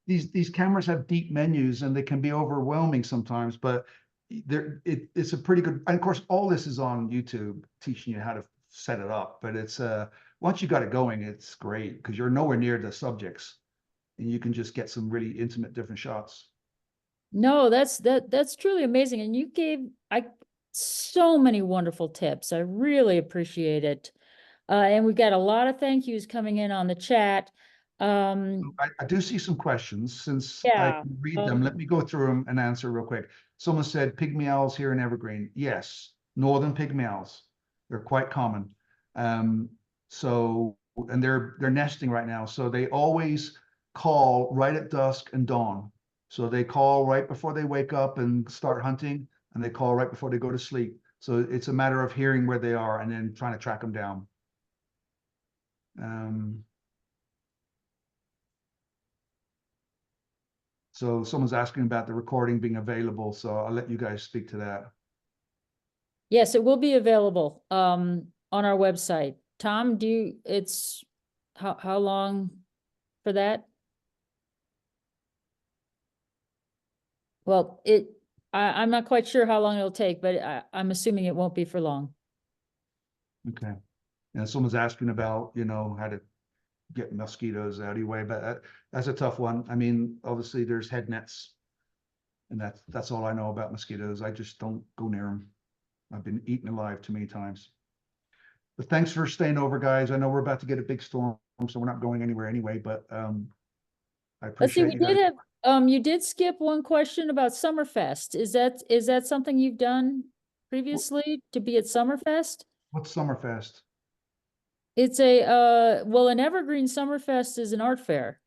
These cameras have deep menus and they can be overwhelming sometimes, but it's a pretty good, and of course all this is on YouTube teaching you how to set it up, but it's once you got it going, it's great because you're nowhere near the subjects and you can just get some really intimate different shots. No, that's truly amazing. And you gave so many wonderful tips. I really appreciate it. And we've got a lot of thank yous coming in on the chat. I do see some questions since Yeah, I can read them. Let me go through them and answer real quick. Someone said pygmy owls here in Evergreen. Yes, northern pygmy owls. They're quite common. So and they're nesting right now, so they always call right at dusk and dawn. So they call right before they wake up and start hunting, and they call right before they go to sleep. So it's a matter of hearing where they are and then trying to track them down. So someone's asking about the recording being available, so I'll let you guys speak to that. Yes, it will be available on our website. Tom, it's how long for that? Well, I'm not quite sure how long it'll take, but I'm assuming it won't be for long. Okay. And someone's asking about, how to get mosquitoes out of your way, but that's a tough one. I mean, obviously there's head nets, and that's all I know about mosquitoes. I just don't go near them. I've been eaten alive too many times. But thanks for staying over, guys. I know we're about to get a big storm, so we're not going anywhere anyway, but I Let's see, appreciate we you did guys. have, you did skip one question about Summerfest. Is that something you've done previously to be at Summerfest? What's Summerfest? It's well, an Evergreen Summerfest is an art fair.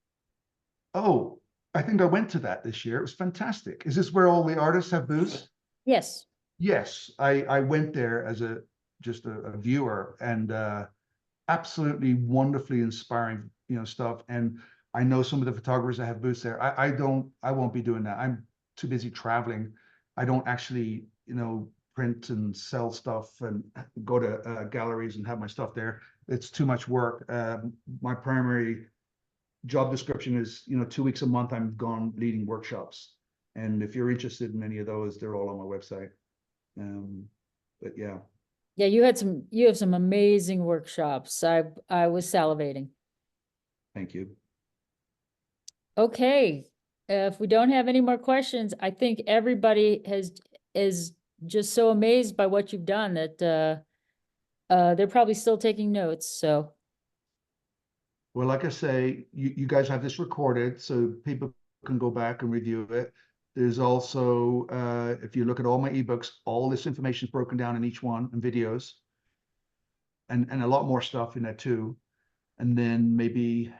Oh, I think I went to that this year. It was fantastic. Is this where all the artists have booths? Yes. Yes, I went there as just a viewer, and absolutely wonderfully inspiring, stuff. And I know some of the photographers that have booths there. I won't be doing that. I'm too busy traveling. I don't actually, print and sell stuff and go to galleries and have my stuff there. It's too much work. My primary job description is, 2 weeks a month I'm gone leading workshops. And if you're interested in any of those, they're all on my website. But yeah. Yeah, you have some amazing workshops. I was salivating. Thank you. Okay, if we don't have any more questions, I think everybody is just so amazed by what you've done that they're probably still taking notes, so. Well, like I say, you guys have this recorded, so people can go back and review it. There's also, if you look at all my ebooks, all this information is broken down in each one, and videos, and a lot more stuff in there too. And then maybe,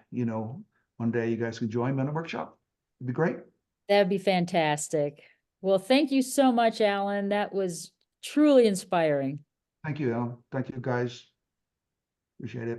one day you guys can join me on a workshop. It'd be great. That'd be fantastic. Well, thank you so much, Alan. That was truly inspiring. Thank you, Alan. Thank you, guys. Appreciate it.